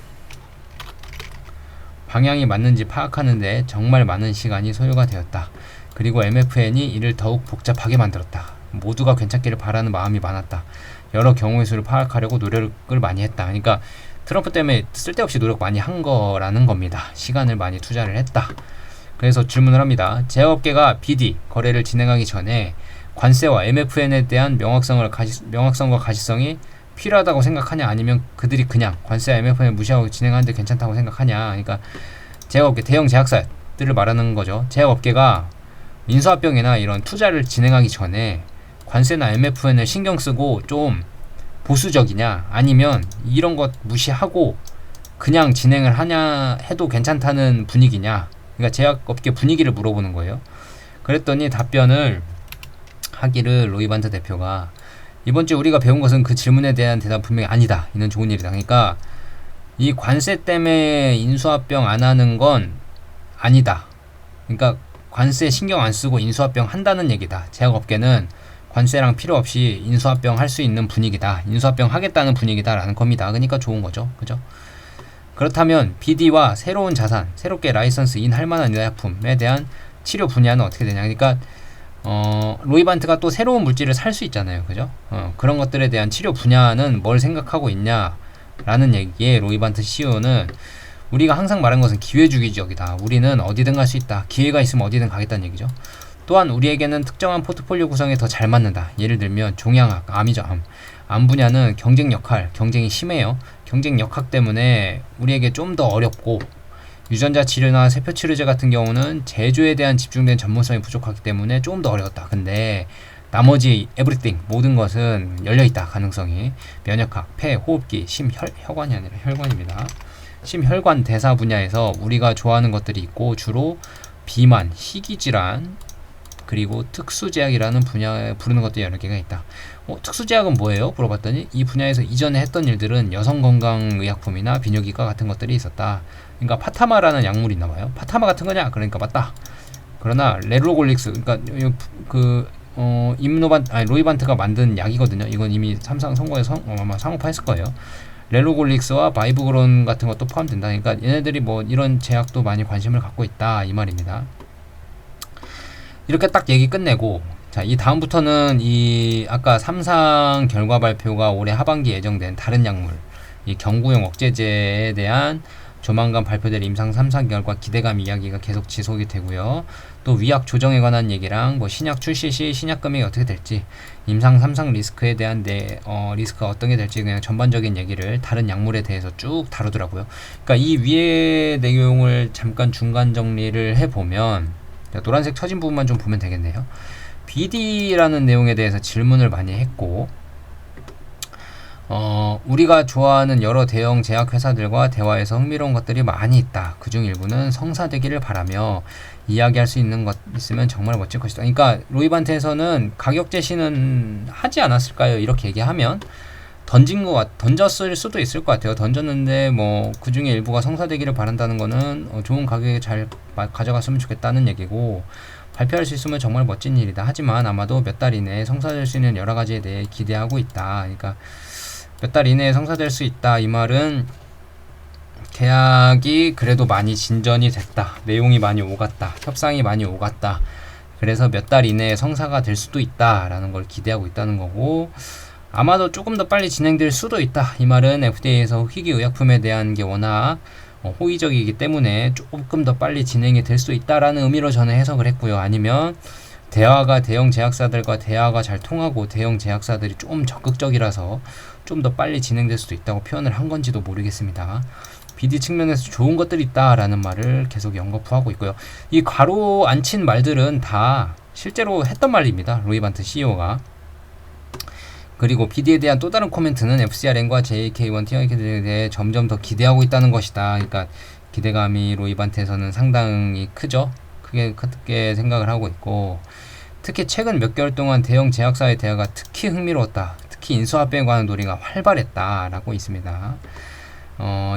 방향이 맞는지 파악하는데 정말 많은 시간이 소요가 되었다. 그리고 MFN이 이를 더욱 복잡하게 만들었다. 모두가 괜찮기를 바라는 마음이 많았다. 여러 경우의 수를 파악하려고 노력을 많이 했다. 그러니까 트럼프 때문에 쓸데없이 노력 많이 한 거라는 겁니다. 시간을 많이 투자를 했다. 그래서 질문을 합니다. 제약업계가 BD 거래를 진행하기 전에 관세와 MFN에 대한 명확성과 가시성이 필요하다고 생각하냐, 아니면 그들이 그냥 관세와 MFN을 무시하고 진행하는데 괜찮다고 생각하냐. 그러니까 제약업계, 대형 제약사들을 말하는 거죠. 제약업계가 인수합병이나 이런 투자를 진행하기 전에 관세나 MFN을 신경 쓰고 좀 보수적이냐, 아니면 이런 것 무시하고 그냥 진행을 하냐 해도 괜찮다는 분위기냐. 그러니까 제약업계 분위기를 물어보는 거예요. 그랬더니 답변을 하기를 로이반트 대표가, 이번 주에 우리가 배운 것은 그 질문에 대한 대답 분명히 아니다. 이는 좋은 일이다. 그러니까 이 관세 때문에 인수합병 안 하는 건 아니다. 그러니까 관세 신경 안 쓰고 인수합병 한다는 얘기다. 제약업계는 관세랑 필요 없이 인수합병 할 수 있는 분위기다. 인수합병 하겠다는 분위기다라는 겁니다. 그러니까 좋은 거죠. 그죠? 그렇다면 BD와 새로운 자산, 새롭게 라이선스 인할 만한 의약품에 대한 치료 분야는 어떻게 되냐. 그러니까 로이반트가 또 새로운 물질을 살 수 있잖아요. 그죠? 그런 것들에 대한 치료 분야는 뭘 생각하고 있냐라는 얘기에 로이반트 CEO는, 우리가 항상 말한 것은 기회주의적이다. 우리는 어디든 갈 수 있다. 기회가 있으면 어디든 가겠다는 얘기죠. 또한 우리에게는 특정한 포트폴리오 구성에 더 잘 맞는다. 예를 들면 종양학, 암이죠. 암 분야는 경쟁이 심해요. 경쟁 역학 때문에 우리에게 좀 더 어렵고, 유전자 치료나 세포 치료제 같은 경우는 제조에 대한 집중된 전문성이 부족하기 때문에 좀 더 어려웠다. 근데 나머지 everything, 모든 것은 열려있다. 가능성이. 면역학, 폐, 호흡기, 혈관이 아니라 혈관입니다. 심혈관 대사 분야에서 우리가 좋아하는 것들이 있고, 주로 비만, 희귀질환, 그리고 특수제약이라는 분야에 부르는 것들이 여러 개가 있다. 특수제약은 뭐예요? 물어봤더니 이 분야에서 이전에 했던 일들은 여성건강의약품이나 비뇨기과 같은 것들이 있었다. 그러니까 파타마라는 약물이 있나봐요. 파타마 같은 거냐? 그러니까 맞다. 그러나 레로골릭스, 그러니까 로이반트가 만든 약이거든요. 이건 이미 삼성 선거에서 아마 상업화했을 거예요. 렐로골릭스와 바이브그론 같은 것도 포함된다. 그러니까 얘네들이 뭐 이런 제약도 많이 관심을 갖고 있다, 이 말입니다. 이렇게 딱 얘기 끝내고, 자, 이 다음부터는 이 아까 삼상 결과 발표가 올해 하반기 예정된 다른 약물, 이 경구용 억제제에 대한 조만간 발표될 임상 3상 결과 기대감 이야기가 계속 지속이 되고요. 또 위약 조정에 관한 얘기랑 뭐 신약 출시 시 신약 금액이 어떻게 될지, 임상 3상 리스크에 대한 리스크가 어떤 게 될지, 그냥 전반적인 얘기를 다른 약물에 대해서 쭉 다루더라고요. 그러니까 이 위의 내용을 잠깐 중간 정리를 해보면, 노란색 처진 부분만 좀 보면 되겠네요. BD라는 내용에 대해서 질문을 많이 했고, 우리가 좋아하는 여러 대형 제약회사들과 대화에서 흥미로운 것들이 많이 있다. 그중 일부는 성사되기를 바라며 이야기할 수 있는 것 있으면 정말 멋질 것이다. 그러니까 로이반트에서는 가격 제시는 하지 않았을까요? 이렇게 얘기하면 던졌을 수도 있을 것 같아요. 던졌는데 뭐 그중에 일부가 성사되기를 바란다는 거는 좋은 가격에 잘 가져갔으면 좋겠다는 얘기고, 발표할 수 있으면 정말 멋진 일이다. 하지만 아마도 몇 달 이내에 성사될 수 있는 여러 가지에 대해 기대하고 있다. 그러니까 몇 달 이내에 성사될 수 있다. 이 말은 계약이 그래도 많이 진전이 됐다. 내용이 많이 오갔다. 협상이 많이 오갔다. 그래서 몇 달 이내에 성사가 될 수도 있다라는 걸 기대하고 있다는 거고, 아마도 조금 더 빨리 진행될 수도 있다. 이 말은 FDA에서 희귀의약품에 대한 게 워낙 호의적이기 때문에 조금 더 빨리 진행이 될 수 있다라는 의미로 저는 해석을 했고요. 아니면 대화가 대형 제약사들과 대화가 잘 통하고 대형 제약사들이 좀 적극적이라서 좀 더 빨리 진행될 수도 있다고 표현을 한 건지도 모르겠습니다. BD 측면에서 좋은 것들이 있다라는 말을 계속 연거푸하고 있고요. 이 괄호 안 친 말들은 다 실제로 했던 말입니다. 로이반트 CEO가. 그리고 BD에 대한 또 다른 코멘트는 FcRN과 JK1 TYK에 대해 점점 더 기대하고 있다는 것이다. 그러니까 기대감이 로이반트에서는 상당히 크게 생각을 하고 있고, 특히 최근 몇 개월 동안 대형 제약사의 대화가 특히 흥미로웠다. 특히 인수합병에 관한 논의가 활발했다라고 있습니다.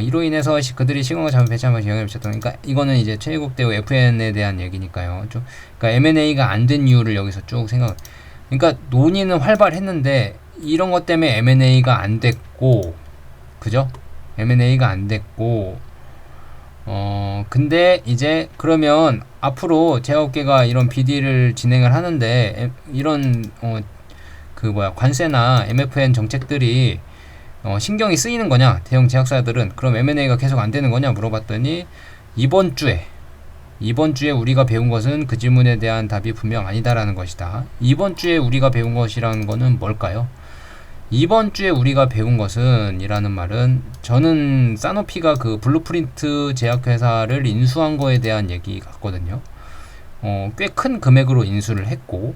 이로 인해서 그들이 시공과 자본 배치하면서 영향을 미쳤다. 그러니까 이거는 이제 최국 대우 FN에 대한 얘기니까요. 그러니까 M&A가 안 된 이유를 여기서 쭉 그러니까 논의는 활발했는데 이런 것 때문에 M&A가 안 됐고, 그죠? M&A가 안 됐고, 근데 이제 그러면 앞으로 제약업계가 이런 BD를 진행을 하는데 이런 관세나 MFN 정책들이 신경이 쓰이는 거냐? 대형 제약사들은 그럼 M&A가 계속 안 되는 거냐 물어봤더니, 이번 주에 우리가 배운 것은 그 질문에 대한 답이 분명 아니다라는 것이다. 이번 주에 우리가 배운 것이라는 거는 뭘까요? 이번 주에 우리가 배운 것은 이라는 말은, 저는 사노피가 그 블루프린트 제약회사를 인수한 거에 대한 얘기 같거든요. 꽤 큰 금액으로 인수를 했고,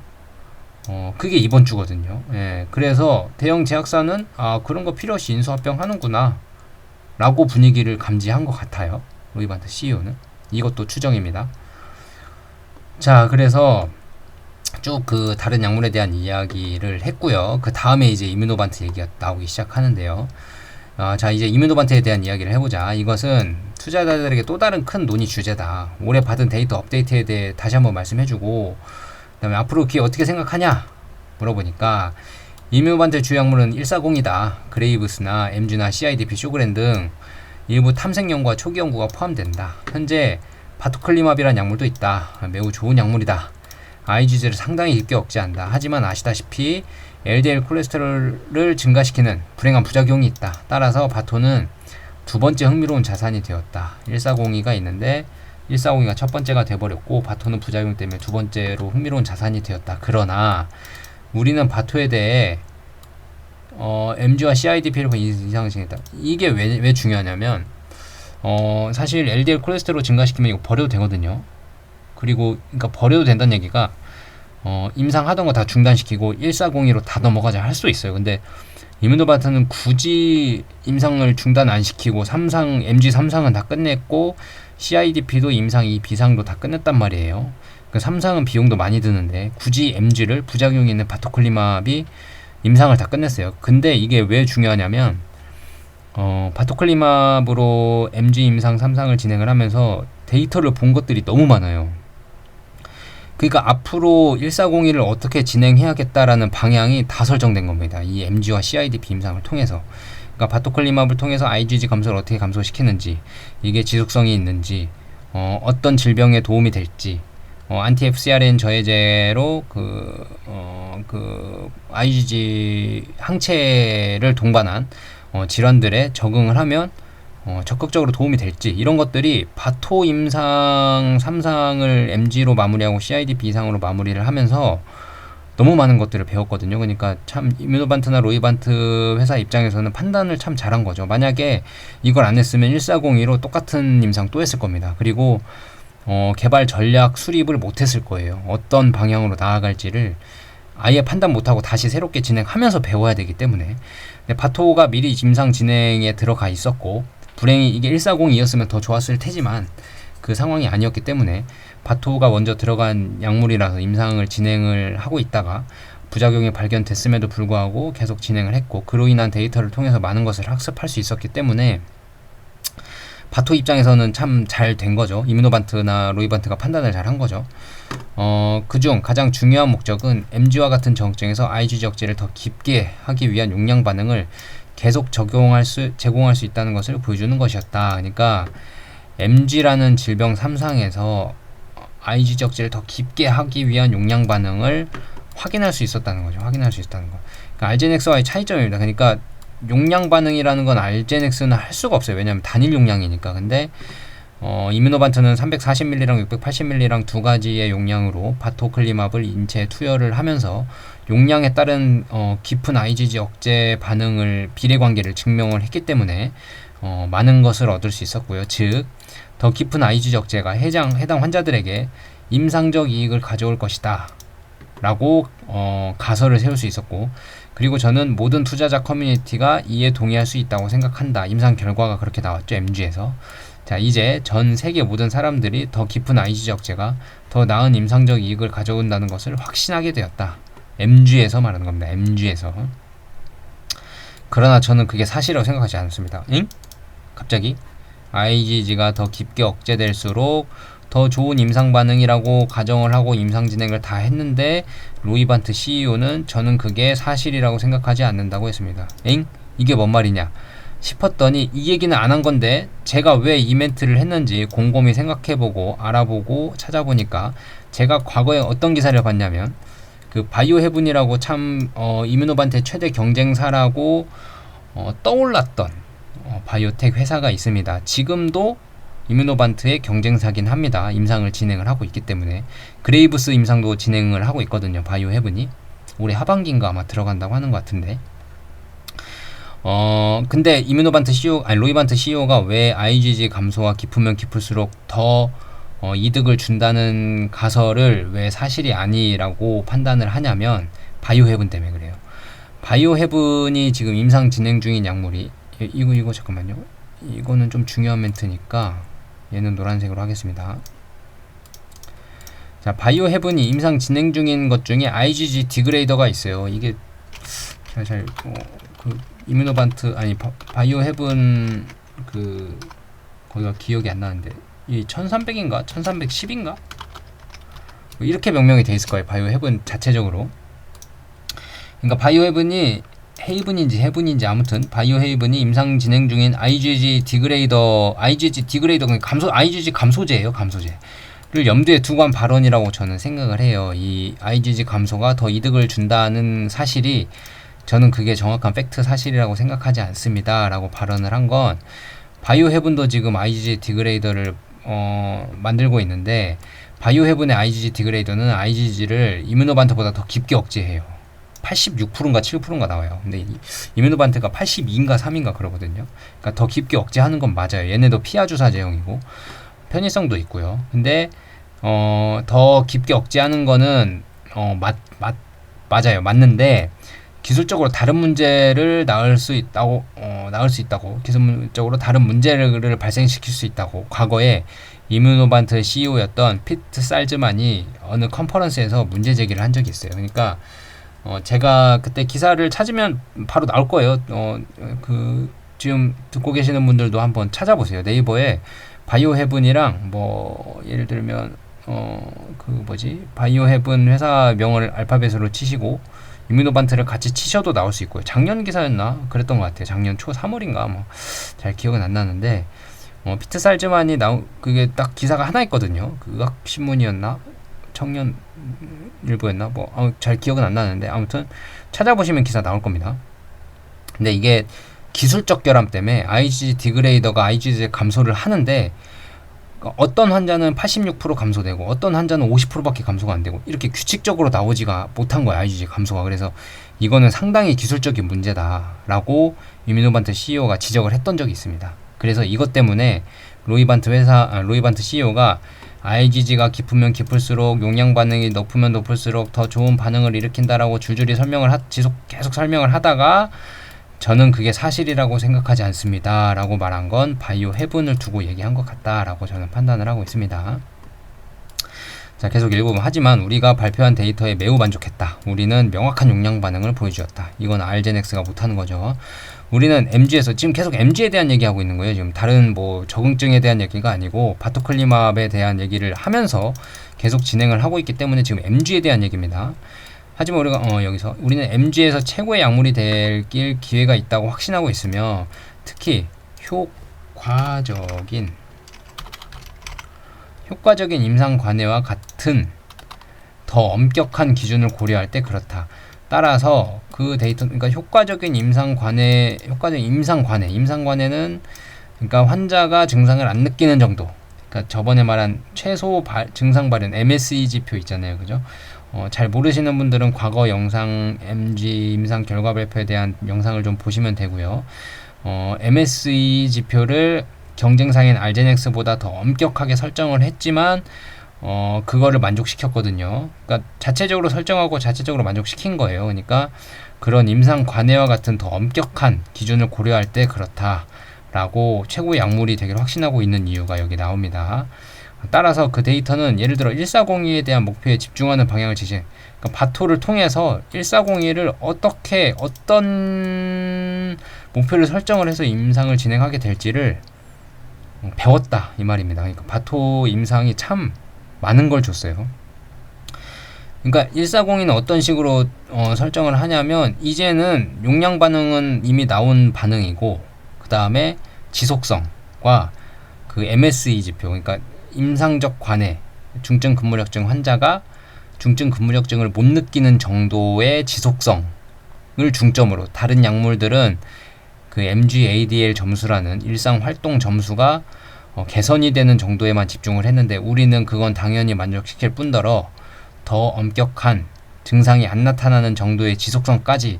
그게 이번 주거든요. 예, 그래서 대형 제약사는 그런 거 필요 없이 인수합병 하는구나 라고 분위기를 감지한 것 같아요. 로이반트 CEO는. 이것도 추정입니다. 자, 그래서 쭉 그 다른 약물에 대한 이야기를 했고요. 그 다음에 이제 이뮤노반트 얘기가 나오기 시작하는데요. 자, 이제 이뮤노반트에 대한 이야기를 해보자. 이것은 투자자들에게 또 다른 큰 논의 주제다. 올해 받은 데이터 업데이트에 대해 다시 한번 말씀해주고, 그 다음에 앞으로 기회 어떻게 생각하냐 물어보니까, 이뮤노반트 주요 약물은 140이다. 그레이브스나 MG나 CIDP, 쇼그렌 등 일부 탐색 연구와 초기 연구가 포함된다. 현재 바토클리맙이라는 약물도 있다. 매우 좋은 약물이다. IgG를 상당히 깊게 억제한다. 하지만 아시다시피 LDL 콜레스테롤을 증가시키는 불행한 부작용이 있다. 따라서 바토는 두 번째 흥미로운 자산이 되었다. 1402가 있는데 1402가 첫 번째가 돼버렸고, 바토는 부작용 때문에 두 번째로 흥미로운 자산이 되었다. 그러나 우리는 바토에 대해 MG와 CIDP를 이상을 정했다. 이게 왜 중요하냐면, 사실 LDL 콜레스테롤 증가시키면 이거 버려도 되거든요. 그리고 그러니까 버려도 된다는 얘기가 임상하던 거 다 중단시키고 1402로 다 넘어가자 할 수 있어요. 근데 이뮤노바트는 굳이 임상을 중단 안 시키고 MG 3상은 다 끝냈고 CIDP도 임상 2, 비상도 다 끝냈단 말이에요. 그 3상은 비용도 많이 드는데 굳이 MG를 부작용이 있는 바토클리맙이 임상을 다 끝냈어요. 근데 이게 왜 중요하냐면, 바토클리맙으로 MG 임상 3상을 진행을 하면서 데이터를 본 것들이 너무 많아요. 그러니까 앞으로 1402를 어떻게 진행해야겠다라는 방향이 다 설정된 겁니다. 이 MG와 CIDP 임상을 통해서. 그러니까 바토클리맙을 통해서 IgG 감소를 어떻게 감소시키는지, 이게 지속성이 있는지, 어떤 질병에 도움이 될지, 안티-FcRn 저해제로 IgG 항체를 동반한 질환들에 적응을 하면 적극적으로 도움이 될지, 이런 것들이 바토 임상 3상을 MG로 마무리하고 CIDP 이상으로 마무리를 하면서 너무 많은 것들을 배웠거든요. 그러니까 참 이뮤노반트나 로이반트 회사 입장에서는 판단을 참 잘한 거죠. 만약에 이걸 안 했으면 1402로 똑같은 임상 또 했을 겁니다. 그리고 개발 전략 수립을 못 했을 거예요. 어떤 방향으로 나아갈지를 아예 판단 못하고 다시 새롭게 진행하면서 배워야 되기 때문에. 근데 바토가 미리 임상 진행에 들어가 있었고, 불행히 이게 140이었으면 더 좋았을 테지만 그 상황이 아니었기 때문에 바토가 먼저 들어간 약물이라서 임상을 진행을 하고 있다가 부작용이 발견됐음에도 불구하고 계속 진행을 했고, 그로 인한 데이터를 통해서 많은 것을 학습할 수 있었기 때문에 바토 입장에서는 참 잘 된 거죠. 이뮤노반트나 로이반트가 판단을 잘 한 거죠. 그중 가장 중요한 목적은 MG와 같은 정증에서 IgG 억제를 더 깊게 하기 위한 용량 반응을 계속 제공할 수 있다는 것을 보여주는 것이었다. 그러니까 MG라는 질병 3상에서 IgG 억제를 더 깊게 하기 위한 용량 반응을 확인할 수 있었다는 거죠. 확인할 수 있다는 거. 그러니까 알제넥스와의 차이점입니다. 그러니까 용량 반응이라는 건 알제넥스는 할 수가 없어요. 왜냐하면 단일 용량이니까. 근데 이뮤노반트는 340ml랑 680ml랑 두 가지의 용량으로 바토클리맙을 인체에 투여를 하면서 용량에 따른 깊은 IgG 억제 반응을 비례관계를 증명을 했기 때문에 많은 것을 얻을 수 있었고요. 즉, 더 깊은 IgG 억제가 해당 환자들에게 임상적 이익을 가져올 것이다 라고 가설을 세울 수 있었고, 그리고 저는 모든 투자자 커뮤니티가 이에 동의할 수 있다고 생각한다. 임상 결과가 그렇게 나왔죠. MG에서. 자, 이제 전 세계 모든 사람들이 더 깊은 IgG 억제가 더 나은 임상적 이익을 가져온다는 것을 확신하게 되었다. MG에서 말하는 겁니다. MG에서. 그러나 저는 그게 사실이라고 생각하지 않습니다. 응? 갑자기? IgG가 더 깊게 억제될수록 더 좋은 임상 반응이라고 가정을 하고 임상 진행을 다 했는데 로이반트 CEO는 저는 그게 사실이라고 생각하지 않는다고 했습니다. 엥? 이게 뭔 말이냐 싶었더니 이 얘기는 안 한 건데 제가 왜 이 멘트를 했는지 곰곰이 생각해보고 알아보고 찾아보니까 제가 과거에 어떤 기사를 봤냐면 그 바이오 헤븐이라고 참 이뮤노반트의 최대 경쟁사라고 떠올랐던 바이오텍 회사가 있습니다. 지금도 이뮤노반트의 경쟁사긴 합니다. 임상을 진행을 하고 있기 때문에. 그레이브스 임상도 진행을 하고 있거든요. 바이오 헤븐이 올해 하반기인가 아마 들어간다고 하는 것 같은데, 근데 이뮤노반트 로이반트 CEO가 왜 IgG 감소가 깊으면 깊을수록 더 이득을 준다는 가설을 왜 사실이 아니라고 판단을 하냐면 바이오 헤븐 때문에 그래요. 바이오 헤븐이 지금 임상 진행 중인 약물이 이거 잠깐만요. 이거는 좀 중요한 멘트니까 얘는 노란색으로 하겠습니다. 자, 바이오 헤븐이 임상 진행 중인 것 중에 IgG 디그레이더가 있어요. 이게 그 이뮤노반트 바이오 헤븐 거기가 기억이 안 나는데 이 1300인가 1310인가 이렇게 명명이 돼 있을 거예요. 바이오 헤븐 자체적으로. 그러니까 바이오 헤븐이 헤븐인지 아무튼 바이오 헤븐이 임상 진행 중인 IgG 디그레이더 IgG 감소제예요. 감소제를 염두에 두고 한 발언이라고 저는 생각을 해요. 이 IgG 감소가 더 이득을 준다는 사실이 저는 그게 정확한 팩트 사실이라고 생각하지 않습니다 라고 발언을 한 건, 바이오 헤븐도 지금 IgG 디그레이더를 만들고 있는데 바이오 헤븐의 IgG 디그레이더는 IgG를 이뮤노반트보다 더 깊게 억제해요. 86%인가 7%인가 나와요. 근데 이뮤노반트가 82인가 3인가 그러거든요. 그러니까 더 깊게 억제하는 건 맞아요. 얘네도 피하 주사 제형이고 편의성도 있고요. 근데 더 깊게 억제하는 거는 맞아요. 맞는데 기술적으로 다른 문제를 낳을 수 있다고 기술적으로 다른 문제를 발생시킬 수 있다고 과거에 이뮤노반트 CEO였던 피트 살즈만이 어느 컨퍼런스에서 문제 제기를 한 적이 있어요. 그러니까 제가 그때 기사를 찾으면 바로 나올 거예요. 지금 듣고 계시는 분들도 한번 찾아보세요. 네이버에 바이오 헤븐이랑 예를 들면 바이오 헤븐 회사 명을 알파벳으로 치시고 이뮤노반트를 같이 치셔도 나올 수 있고요. 작년 기사였나 그랬던 것 같아요. 작년 초 3월인가 잘 기억은 안 나는데 피트 살즈만이 그게 딱 기사가 하나 있거든요. 그 의학신문이었나 청년 일부였나 잘 기억은 안 나는데 아무튼 찾아보시면 기사 나올 겁니다. 근데 이게 기술적 결함 때문에 IgG 디그레이더가 IgG 감소를 하는데 어떤 환자는 86% 감소되고 어떤 환자는 50%밖에 감소가 안 되고 이렇게 규칙적으로 나오지가 못한 거야, IgG 감소가. 그래서 이거는 상당히 기술적인 문제다라고 이뮤노반트 CEO가 지적을 했던 적이 있습니다. 그래서 이것 때문에 로이반트 CEO가 IgG가 깊으면 깊을수록 용량 반응이 높으면 높을수록 더 좋은 반응을 일으킨다라고 줄줄이 계속 설명을 하다가 저는 그게 사실이라고 생각하지 않습니다 라고 말한 건 바이오 해분을 두고 얘기한 것 같다라고 저는 판단을 하고 있습니다. 자, 계속 읽어보면 하지만 우리가 발표한 데이터에 매우 만족했다. 우리는 명확한 용량 반응을 보여주었다. 이건 알제넥스가 못하는 거죠. 우리는 MG에서 지금 계속 MG에 대한 얘기하고 있는 거예요. 지금 다른 뭐 적응증에 대한 얘기가 아니고 바토클리맙에 대한 얘기를 하면서 계속 진행을 하고 있기 때문에 지금 MG에 대한 얘기입니다. 하지만 우리가 여기서 우리는 MG에서 최고의 약물이 될 기회가 있다고 확신하고 있으며 특히 효과적인 임상 관해와 같은 더 엄격한 기준을 고려할 때 그렇다. 따라서 그 데이터, 그러니까 효과적인 임상 관해는 그러니까 환자가 증상을 안 느끼는 정도. 그러니까 저번에 말한 최소 증상 발현 MSE 지표 있잖아요, 그죠? 잘 모르시는 분들은 과거 영상 MG 임상 결과 발표에 대한 영상을 좀 보시면 되고요. MSE 지표를 경쟁사인 알제넥스보다 더 엄격하게 설정을 했지만 그거를 만족시켰거든요. 그러니까 자체적으로 설정하고 자체적으로 만족시킨 거예요. 그러니까 그런 임상 관해와 같은 더 엄격한 기준을 고려할 때 그렇다라고 최고의 약물이 되기를 확신하고 있는 이유가 여기 나옵니다. 따라서 그 데이터는 예를 들어 1402에 대한 목표에 집중하는 방향을 지시. 그러니까 바토를 통해서 1402를 어떤 목표를 설정을 해서 임상을 진행하게 될지를 배웠다 이 말입니다. 그러니까 바토 임상이 참 많은 걸 줬어요. 그러니까 1402는 어떤 식으로 설정을 하냐면 이제는 용량 반응은 이미 나온 반응이고 그 다음에 지속성과 그 MSE 지표, 그러니까 임상적 관해 중증 근무력증 환자가 중증 근무력증을 못 느끼는 정도의 지속성을 중점으로, 다른 약물들은 그 MG-ADL 점수라는 일상 활동 점수가 개선이 되는 정도에만 집중을 했는데 우리는 그건 당연히 만족시킬 뿐더러 더 엄격한 증상이 안 나타나는 정도의 지속성까지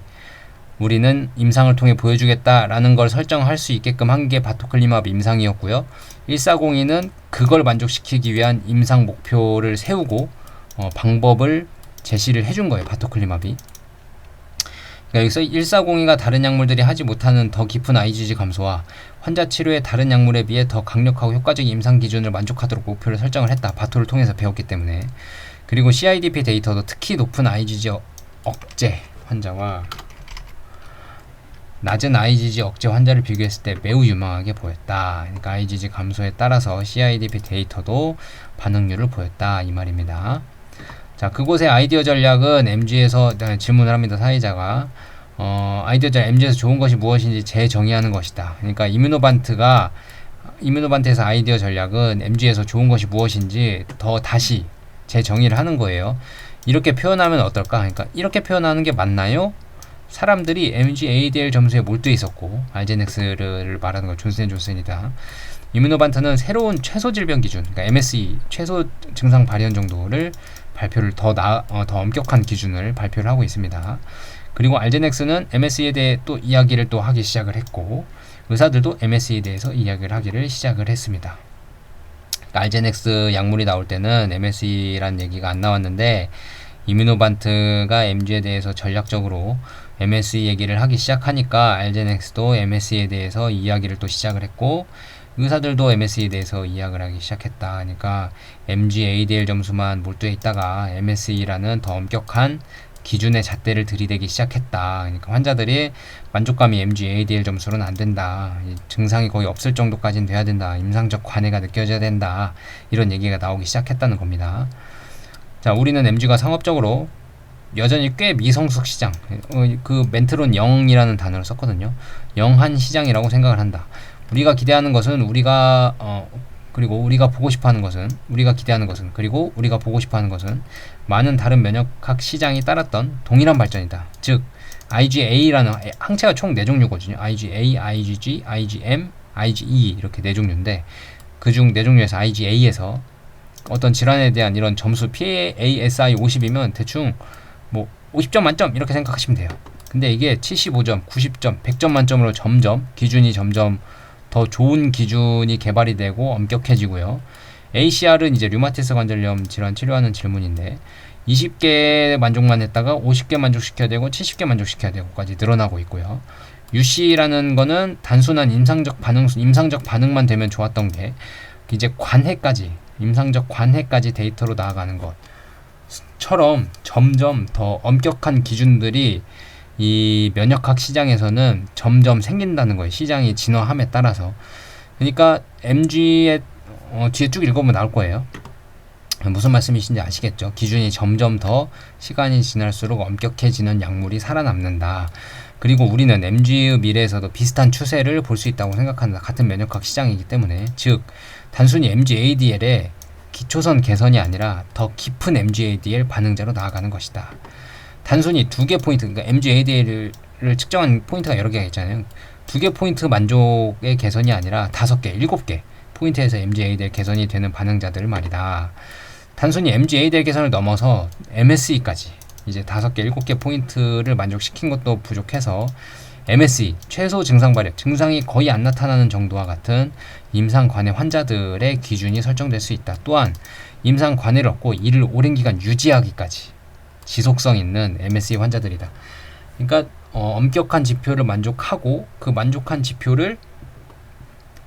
우리는 임상을 통해 보여주겠다라는 걸 설정할 수 있게끔 한 게 바토클리맙 임상이었고요. 1402는 그걸 만족시키기 위한 임상 목표를 세우고 방법을 제시를 해준 거예요. 바토클리맙이. 그러니까 여기서 1402가 다른 약물들이 하지 못하는 더 깊은 IgG 감소와 환자 치료에 다른 약물에 비해 더 강력하고 효과적인 임상 기준을 만족하도록 목표를 설정을 했다. 바토를 통해서 배웠기 때문에. 그리고 CIDP 데이터도 특히 높은 IgG 억제 환자와 낮은 IgG 억제 환자를 비교했을 때 매우 유망하게 보였다. 그러니까 IgG 감소에 따라서 CIDP 데이터도 반응률을 보였다 이 말입니다. 자, 그곳의 아이디어 전략은 MG에서 질문을 합니다. 사회자가 아이디어 전략 MG에서 좋은 것이 무엇인지 재정의하는 것이다. 그러니까 이뮤노반트에서 아이디어 전략은 MG에서 좋은 것이 무엇인지 다시 재정의를 하는 거예요. 이렇게 표현하면 어떨까? 그러니까 이렇게 표현하는 게 맞나요? 사람들이 MG-ADL 점수에 몰두해 있었고, 알제넥스를 말하는 건 존슨앤존슨이다. 이뮤노반트는 새로운 최소 질병 기준, 그러니까 MSE 최소 증상 발현 정도를 발표를 더 엄격한 기준을 발표를 하고 있습니다. 그리고 알제넥스는 MSE에 대해 또 이야기를 또 하기 시작을 했고, 의사들도 MSE에 대해서 이야기를 하기를 시작을 했습니다. 알제넥스 약물이 나올 때는 MSE라는 얘기가 안 나왔는데 이뮤노반트가 MG에 대해서 전략적으로 MSE 얘기를 하기 시작하니까 알제넥스도 MSE에 대해서 이야기를 또 시작을 했고 의사들도 MSE에 대해서 이야기를 하기 시작했다. 그러니까 MG-ADL 점수만 몰두해 있다가 MSE라는 더 엄격한 기준의 잣대를 들이대기 시작했다. 그러니까 환자들이 만족감이 MG-ADL 점수로는 안 된다. 증상이 거의 없을 정도까지는 돼야 된다. 임상적 관해가 느껴져야 된다. 이런 얘기가 나오기 시작했다는 겁니다. 자, 우리는 MG가 상업적으로 여전히 꽤 미성숙 시장, 그 멘트론 0이라는 단어를 썼거든요. 영한 시장이라고 생각을 한다. 우리가 기대하는 것은 그리고 우리가 보고 싶어하는 것은 우리가 기대하는 것은 그리고 우리가 보고 싶어하는 것은 많은 다른 면역학 시장이 따랐던 동일한 발전이다. 즉 IgA라는 항체가 총 4종류거든요. IgA, IgG, IgM, IgE 이렇게 4종류인데 그중 4종류에서 IgA에서 어떤 질환에 대한 이런 점수 PASI 50이면 대충 뭐 50점 만점 이렇게 생각하시면 돼요. 근데 이게 75점, 90점, 100점 만점으로 기준이 점점 더 좋은 기준이 개발이 되고 엄격해지고요. ACR은 이제 류마티스 관절염 질환 치료하는 질문인데 20개 만족만 했다가 50개 만족시켜야 되고 70개 만족시켜야 되고까지 늘어나고 있고요. UC라는 거는 단순한 임상적 반응만 되면 좋았던 게 이제 임상적 관해까지 데이터로 나아가는 것처럼 점점 더 엄격한 기준들이 이 면역학 시장에서는 점점 생긴다는 거예요. 시장이 진화함에 따라서. 그러니까 MG의 뒤에 쭉 읽어보면 나올 거예요. 무슨 말씀이신지 아시겠죠? 기준이 점점 더 시간이 지날수록 엄격해지는 약물이 살아남는다. 그리고 우리는 MG의 미래에서도 비슷한 추세를 볼 수 있다고 생각한다. 같은 면역학 시장이기 때문에. 즉 단순히 MG-ADL의 기초선 개선이 아니라 더 깊은 MG-ADL 반응자로 나아가는 것이다. 단순히 2개 포인트, 그러니까 MG-ADL을 측정한 포인트가 여러 개가 있잖아요. 2개 포인트 만족의 개선이 아니라 5개, 7개 포인트에서 MG-ADL 개선이 되는 반응자들 말이다. 단순히 MG-ADL 개선을 넘어서 MSE까지 이제 5개, 7개 포인트를 만족시킨 것도 부족해서 MSE, 최소 증상 발현, 증상이 거의 안 나타나는 정도와 같은 임상 관해 환자들의 기준이 설정될 수 있다. 또한 임상 관해를 얻고 이를 오랜 기간 유지하기까지 지속성 있는 MSE 환자들이다. 그러니까 엄격한 지표를 만족하고 그 만족한 지표를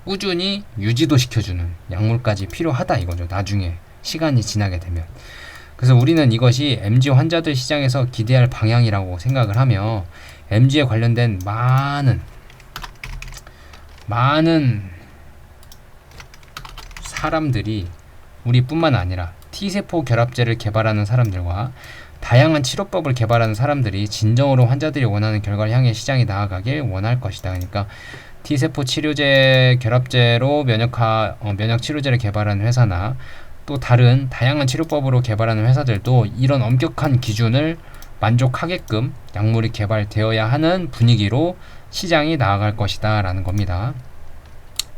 꾸준히 유지도 시켜주는 약물까지 필요하다 이거죠. 나중에 시간이 지나게 되면. 그래서 우리는 이것이 MG 환자들 시장에서 기대할 방향이라고 생각을 하며 MG에 관련된 많은 사람들이 우리뿐만 아니라 T세포 결합제를 개발하는 사람들과 다양한 치료법을 개발하는 사람들이 진정으로 환자들이 원하는 결과를 향해 시장이 나아가길 원할 것이다. 그러니까 T세포 치료제 결합제로 면역 치료제를 개발하는 회사나 또 다른 다양한 치료법으로 개발하는 회사들도 이런 엄격한 기준을 만족하게끔 약물이 개발되어야 하는 분위기로 시장이 나아갈 것이다 라는 겁니다.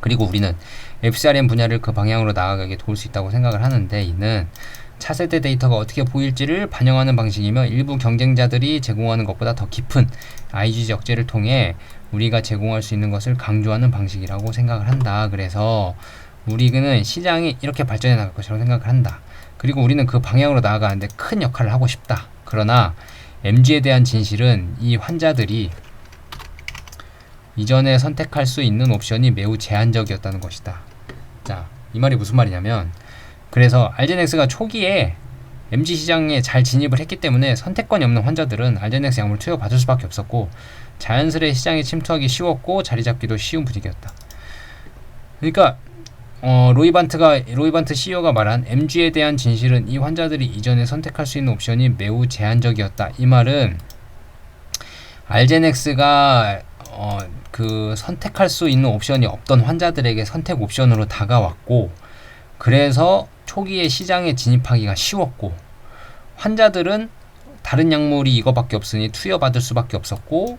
그리고 우리는 FcRn 분야를 그 방향으로 나아가게 도울 수 있다고 생각을 하는데, 이는 차세대 데이터가 어떻게 보일지를 반영하는 방식이며 일부 경쟁자들이 제공하는 것보다 더 깊은 IgG 억제를 통해 우리가 제공할 수 있는 것을 강조하는 방식이라고 생각을 한다. 그래서 우리는 시장이 이렇게 발전해 나갈 것이라고 생각을 한다. 그리고 우리는 그 방향으로 나아가는데 큰 역할을 하고 싶다. 그러나 MG에 대한 진실은 이 환자들이 이전에 선택할 수 있는 옵션이 매우 제한적이었다는 것이다. 자, 이 말이 무슨 말이냐면, 그래서 알제넥스가 초기에 MG 시장에 잘 진입을 했기 때문에 선택권이 없는 환자들은 알제넥스 약물을 투여받을 수밖에 없었고 자연스레 시장에 침투하기 쉬웠고 자리 잡기도 쉬운 분위기였다. 그러니까 로이반트 CEO가 말한 MG에 대한 진실은 이 환자들이 이전에 선택할 수 있는 옵션이 매우 제한적이었다. 이 말은 알제넥스가 그 선택할 수 있는 옵션이 없던 환자들에게 선택 옵션으로 다가왔고, 그래서 초기에 시장에 진입하기가 쉬웠고, 환자들은 다른 약물이 이거밖에 없으니 투여받을 수밖에 없었고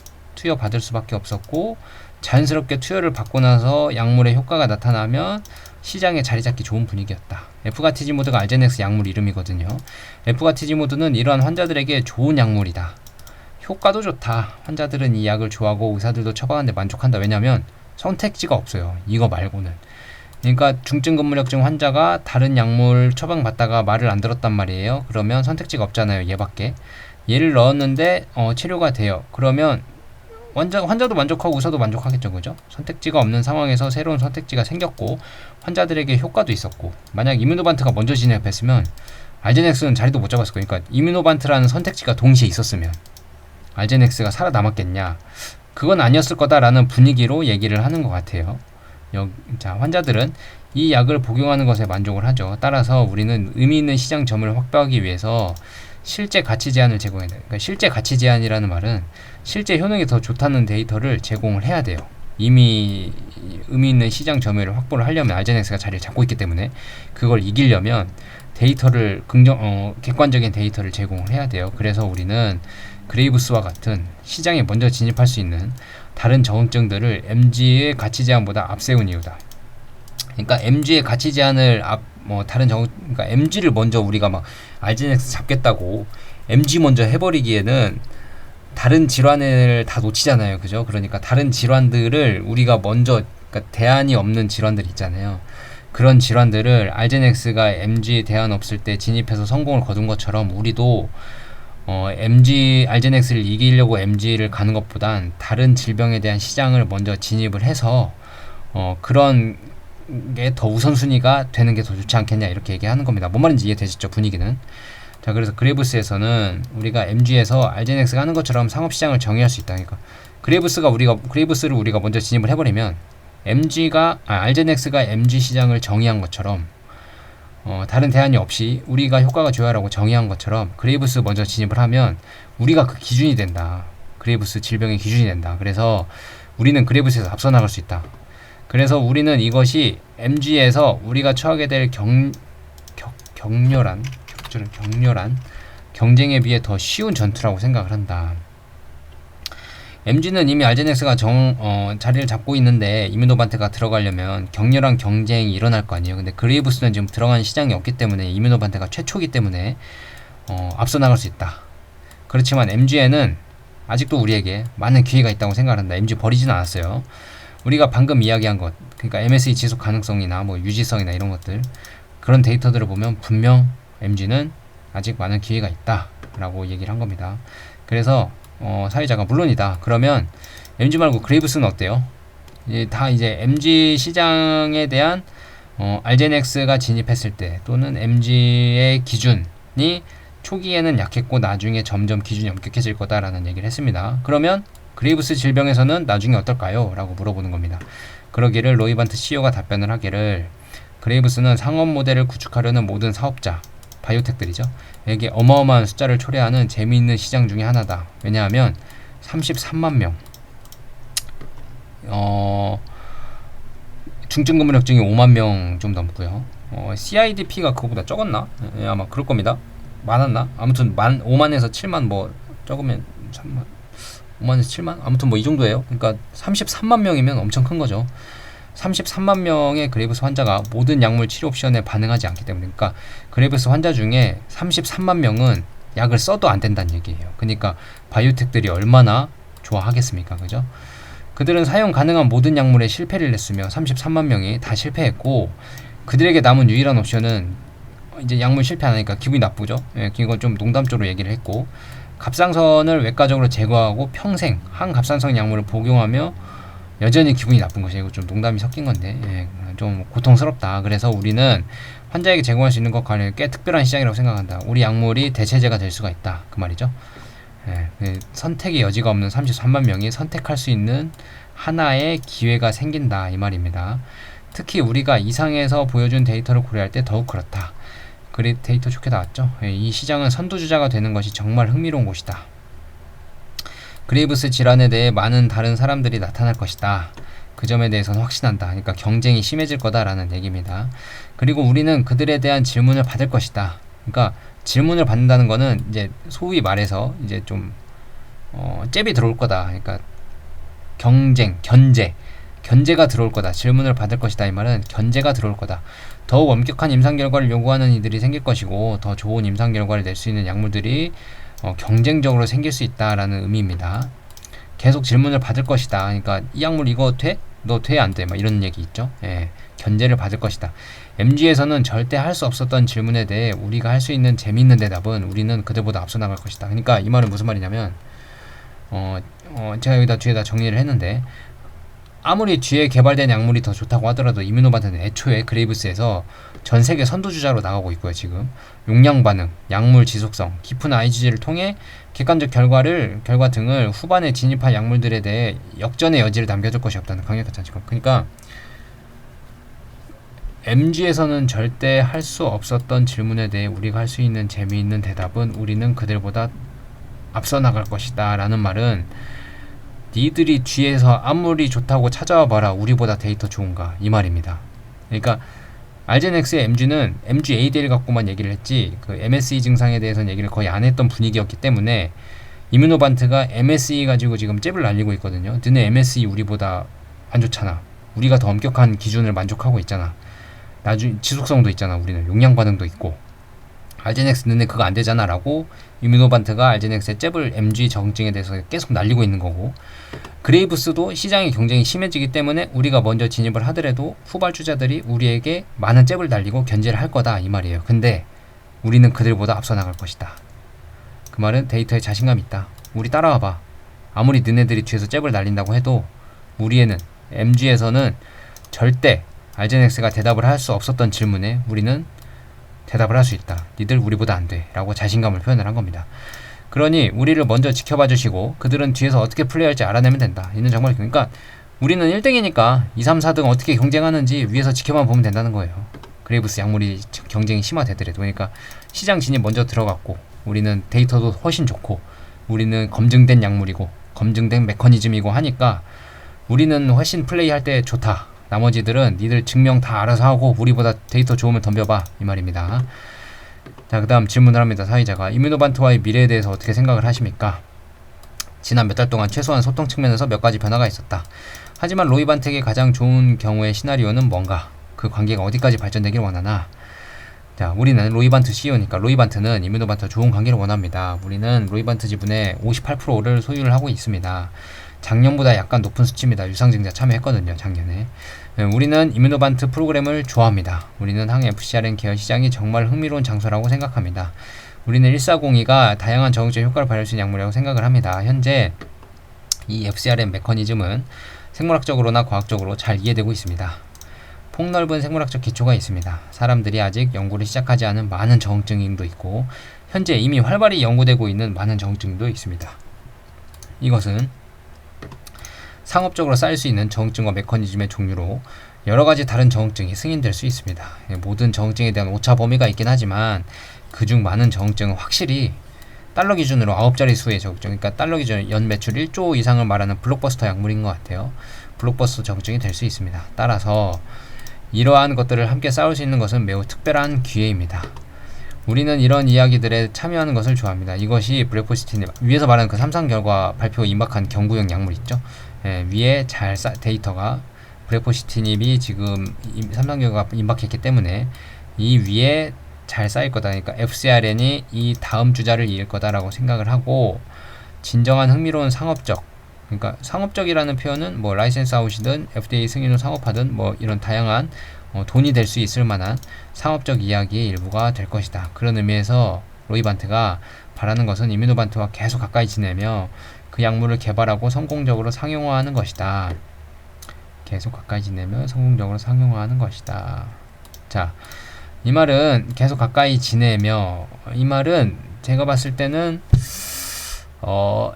자연스럽게 투여를 받고 나서 약물의 효과가 나타나면 시장에 자리 잡기 좋은 분위기였다. 에프가티지모드가 알제넥스 약물 이름이거든요. 에프가티지모드는 이러한 환자들에게 좋은 약물이다. 효과도 좋다. 환자들은 이 약을 좋아하고 의사들도 처방하는데 만족한다. 왜냐면 선택지가 없어요. 이거 말고는. 그러니까 중증 근무력증 환자가 다른 약물 처방받다가 말을 안 들었단 말이에요. 그러면 선택지가 없잖아요. 얘밖에. 얘를 넣었는데 치료가 돼요. 그러면 환자도 만족하고 의사도 만족하겠죠. 그죠? 선택지가 없는 상황에서 새로운 선택지가 생겼고 환자들에게 효과도 있었고, 만약 이뮤노반트가 먼저 진입했으면 알제넥스는 자리도 못 잡았을 거예요. 그러니까 이뮤노반트라는 선택지가 동시에 있었으면 알제넥스가 살아남았겠냐? 그건 아니었을 거다라는 분위기로 얘기를 하는 것 같아요. 자, 환자들은 이 약을 복용하는 것에 만족을 하죠. 따라서 우리는 의미 있는 시장 점유를 확보하기 위해서 실제 가치 제한을 제공해야 돼요. 그러니까 실제 가치 제한이라는 말은 실제 효능이 더 좋다는 데이터를 제공을 해야 돼요. 이미 의미 있는 시장 점유를 확보를 하려면 알제넥스가 자리를 잡고 있기 때문에 그걸 이기려면 데이터를 객관적인 데이터를 제공을 해야 돼요. 그래서 우리는 그레이브스와 같은 시장에 먼저 진입할 수 있는 다른 저항증들을 MG의 가치 제한보다 앞세운 이유다. 그러니까 MG의 가치 제한을 그러니까 MG를 먼저 우리가 막 알제넥스 잡겠다고 MG 먼저 해버리기에는 다른 질환을 다 놓치잖아요. 그죠? 그러니까 다른 질환들을 우리가 먼저, 그러니까 대안이 없는 질환들 있잖아요. 그런 질환들을 알제넥스가 MG 대안 없을 때 진입해서 성공을 거둔 것처럼 우리도 MG 알제넥스를 이기려고 MG를 가는 것보단 다른 질병에 대한 시장을 먼저 진입을 해서 그런 게 더 우선순위가 되는 게 더 좋지 않겠냐 이렇게 얘기하는 겁니다. 뭔 말인지 이해되시죠? 분위기는. 자, 그래서 그레이브스에서는 우리가 MG에서 알제넥스가 하는 것처럼 상업시장을 정의할 수 있다. 그러니까 그레이브스를 우리가 먼저 진입을 해버리면 알제넥스가 MG 시장을 정의한 것처럼 다른 대안이 없이 우리가 효과가 좋아라고 정의한 것처럼 그레이브스 먼저 진입을 하면 우리가 그 기준이 된다. 그레이브스 질병의 기준이 된다. 그래서 우리는 그레이브스에서 앞서 나갈 수 있다. 그래서 우리는 이것이 MG에서 우리가 처하게 될 격렬한 경쟁에 비해 더 쉬운 전투라고 생각을 한다. MG는 이미 알제넥스가 자리를 잡고 있는데 이뮤노반트가 들어가려면 격렬한 경쟁이 일어날 거 아니에요. 근데 그레이브스는 지금 들어가는 시장이 없기 때문에 이뮤노반트가 최초기 때문에 앞서 나갈 수 있다. 그렇지만 MG에는 아직도 우리에게 많은 기회가 있다고 생각한다. MG 버리지는 않았어요. 우리가 방금 이야기한 것, 그러니까 MSE 지속 가능성이나 뭐 유지성이나 이런 것들, 그런 데이터들을 보면 분명 MG는 아직 많은 기회가 있다라고 얘기를 한 겁니다. 그래서 사회자가 물론이다. 그러면 MG 말고 그레이브스는 어때요? 이제 MG 시장에 대한 알제넥스가 진입했을 때 또는 MG의 기준이 초기에는 약했고 나중에 점점 기준이 엄격해질 거다라는 얘기를 했습니다. 그러면 그레이브스 질병에서는 나중에 어떨까요? 라고 물어보는 겁니다. 그러기를 로이반트 CEO가 답변을 하기를 그레이브스는 상업 모델을 구축하려는 모든 사업자, 바이오텍들이죠. 에게 어마어마한 숫자를 초래하는 재미있는 시장 중에 하나다. 왜냐하면 33만 명, 중증 근무력증이 5만 명 좀 넘고요. CIDP가 그거보다 적었나? 아마 그럴 겁니다. 많았나? 아무튼 5만에서 7만 뭐 적으면 3만 5만에서 7만? 아무튼 뭐 이 정도예요. 그러니까 33만 명이면 엄청 큰 거죠. 33만 명의 그레이브스 환자가 모든 약물 치료 옵션에 반응하지 않기 때문에, 그러니까 그레이브스 환자 중에 33만 명은 약을 써도 안 된다는 얘기예요. 그러니까 바이오텍들이 얼마나 좋아하겠습니까? 그죠? 그들은 사용 가능한 모든 약물에 실패를 냈으며 33만 명이 다 실패했고, 그들에게 남은 유일한 옵션은 이제 약물 실패 안 하니까 기분이 나쁘죠. 예, 이건 좀 농담적으로 얘기를 했고, 갑상선을 외과적으로 제거하고 평생 항갑상선 약물을 복용하며 여전히 기분이 나쁜 것이에요. 이거 좀 농담이 섞인 건데, 예, 좀 고통스럽다. 그래서 우리는 환자에게 제공할 수 있는 것 관련 꽤 특별한 시장이라고 생각한다. 우리 약물이 대체제가 될 수가 있다. 그 말이죠. 예, 선택의 여지가 없는 33만 명이 선택할 수 있는 하나의 기회가 생긴다. 이 말입니다. 특히 우리가 이상에서 보여준 데이터를 고려할 때 더욱 그렇다. 그래, 데이터 좋게 나왔죠. 예, 이 시장은 선두주자가 되는 것이 정말 흥미로운 곳이다. 그레이브스 질환에 대해 많은 다른 사람들이 나타날 것이다. 그 점에 대해서는 확신한다. 그러니까 경쟁이 심해질 거다라는 얘기입니다. 그리고 우리는 그들에 대한 질문을 받을 것이다. 그러니까 질문을 받는다는 거는 이제 소위 말해서 이제 좀 잽이 들어올 거다. 그러니까 견제가 들어올 거다. 질문을 받을 것이다. 이 말은 견제가 들어올 거다. 더욱 엄격한 임상 결과를 요구하는 이들이 생길 것이고, 더 좋은 임상 결과를 낼 수 있는 약물들이 경쟁적으로 생길 수 있다라는 의미입니다. 계속 질문을 받을 것이다. 그러니까 이 약물 이거 돼? 너 돼? 안 돼? 막 이런 얘기 있죠. 예, 견제를 받을 것이다. MG에서는 절대 할 수 없었던 질문에 대해 우리가 할 수 있는 재미있는 대답은 우리는 그들보다 앞서 나갈 것이다. 그러니까 이 말은 무슨 말이냐면 제가 여기다 뒤에다 정리를 했는데, 아무리 뒤에 개발된 약물이 더 좋다고 하더라도 이뮤노반트는 애초에 그레이브스에서 전 세계 선두주자로 나가고 있고요. 지금 용량 반응, 약물 지속성, 깊은 IgG를 통해 객관적 결과 등을 후반에 진입한 약물들에 대해 역전의 여지를 남겨둘 것이 없다는 강력한 자신감. 그러니까 MG에서는 절대 할 수 없었던 질문에 대해 우리가 할 수 있는 재미있는 대답은 우리는 그들보다 앞서 나갈 것이다 라는 말은, 니들이 뒤에서 아무리 좋다고 찾아와 봐라, 우리보다 데이터 좋은가, 이 말입니다. 그러니까 알제넥스의 MG는 MG-ADL 갖고만 얘기를 했지 그 MSE 증상에 대해서는 얘기를 거의 안 했던 분위기였기 때문에 이뮤노반트가 MSE 가지고 지금 잽을 날리고 있거든요. 너네 MSE 우리보다 안 좋잖아. 우리가 더 엄격한 기준을 만족하고 있잖아. 나중에 지속성도 있잖아. 우리는 용량 반응도 있고. 알제넥스 너네 그거 안 되잖아 라고 이뮤노반트가 알제넥스의 잽을 MG 적응증에 대해서 계속 날리고 있는 거고, 그레이브스도 시장의 경쟁이 심해지기 때문에 우리가 먼저 진입을 하더라도 후발주자들이 우리에게 많은 잽을 날리고 견제를 할 거다 이 말이에요. 근데 우리는 그들보다 앞서 나갈 것이다. 그 말은 데이터에 자신감이 있다. 우리 따라와봐. 아무리 너네들이 뒤에서 잽을 날린다고 해도 우리에는 MG에서는 절대 알제넥스가 대답을 할 수 없었던 질문에 우리는 대답을 할 수 있다. 니들 우리보다 안 돼 라고 자신감을 표현을 한 겁니다. 그러니 우리를 먼저 지켜봐 주시고 그들은 뒤에서 어떻게 플레이할지 알아내면 된다. 이는 정말, 그러니까 우리는 1등이니까 2, 3, 4등 어떻게 경쟁하는지 위에서 지켜만 보면 된다는 거예요. 그레이브스 약물이 경쟁이 심화되더라도. 그러니까 시장 진입 먼저 들어갔고 우리는 데이터도 훨씬 좋고 우리는 검증된 약물이고 검증된 메커니즘이고 하니까 우리는 훨씬 플레이할 때 좋다. 나머지들은 니들 증명 다 알아서 하고 우리보다 데이터 좋으면 덤벼봐 이 말입니다. 자, 그 다음 질문을 합니다. 사회자가 이뮤노반트와의 미래에 대해서 어떻게 생각을 하십니까? 지난 몇 달 동안 최소한 소통 측면에서 몇 가지 변화가 있었다. 하지만 로이반트에게 가장 좋은 경우의 시나리오는 뭔가? 그 관계가 어디까지 발전되길 원하나? 자, 우리는 로이반트 CEO니까 로이반트는 이뮤노반트와 좋은 관계를 원합니다. 우리는 로이반트 지분의 58%를 소유를 하고 있습니다. 작년보다 약간 높은 수치입니다. 유상증자 참여했거든요, 작년에. 우리는 이뮤노반트 프로그램을 좋아합니다. 우리는 항 FcRn 계열 시장이 정말 흥미로운 장소라고 생각합니다. 우리는 1402가 다양한 적응적 효과를 발휘할 수 있는 약물이라고 생각을 합니다. 현재 이 FcRn 메커니즘은 생물학적으로나 과학적으로 잘 이해되고 있습니다. 폭넓은 생물학적 기초가 있습니다. 사람들이 아직 연구를 시작하지 않은 많은 적응증도 있고 현재 이미 활발히 연구되고 있는 많은 적응증도 있습니다. 이것은 상업적으로 쌓일 수 있는 적응증과 메커니즘의 종류로 여러가지 다른 적응증이 승인될 수 있습니다. 모든 적응증에 대한 오차 범위가 있긴 하지만 그중 많은 적응증은 확실히 달러 기준으로 9자리 수의 적응증, 그러니까 달러 기준 연 매출 1조 이상을 말하는 블록버스터 약물인 것 같아요. 블록버스터 적응증이 될 수 있습니다. 따라서 이러한 것들을 함께 싸울 수 있는 것은 매우 특별한 기회입니다. 우리는 이런 이야기들에 참여하는 것을 좋아합니다. 이것이 브레포시티님 위에서 말하는 그 삼상 결과 발표 임박한 경구용 약물 있죠. 위에 데이터가 브레포시티닙이 지금 삼상 결과 임박했기 때문에 이 위에 잘 쌓일 거다. 그러니까 FcRn이 이 다음 주자를 이을 거다라고 생각을 하고, 진정한 흥미로운 상업적, 그러니까 상업적이라는 표현은 뭐 라이센스 아웃이든 FDA 승인으로 상업화든 뭐 이런 다양한 돈이 될 수 있을 만한 상업적 이야기의 일부가 될 것이다. 그런 의미에서 로이반트가 바라는 것은 이뮤노반트와 계속 가까이 지내며 그 약물을 개발하고 성공적으로 상용화하는 것이다. 계속 가까이 지내며 성공적으로 상용화하는 것이다. 자, 이 말은 계속 가까이 지내며, 이 말은 제가 봤을 때는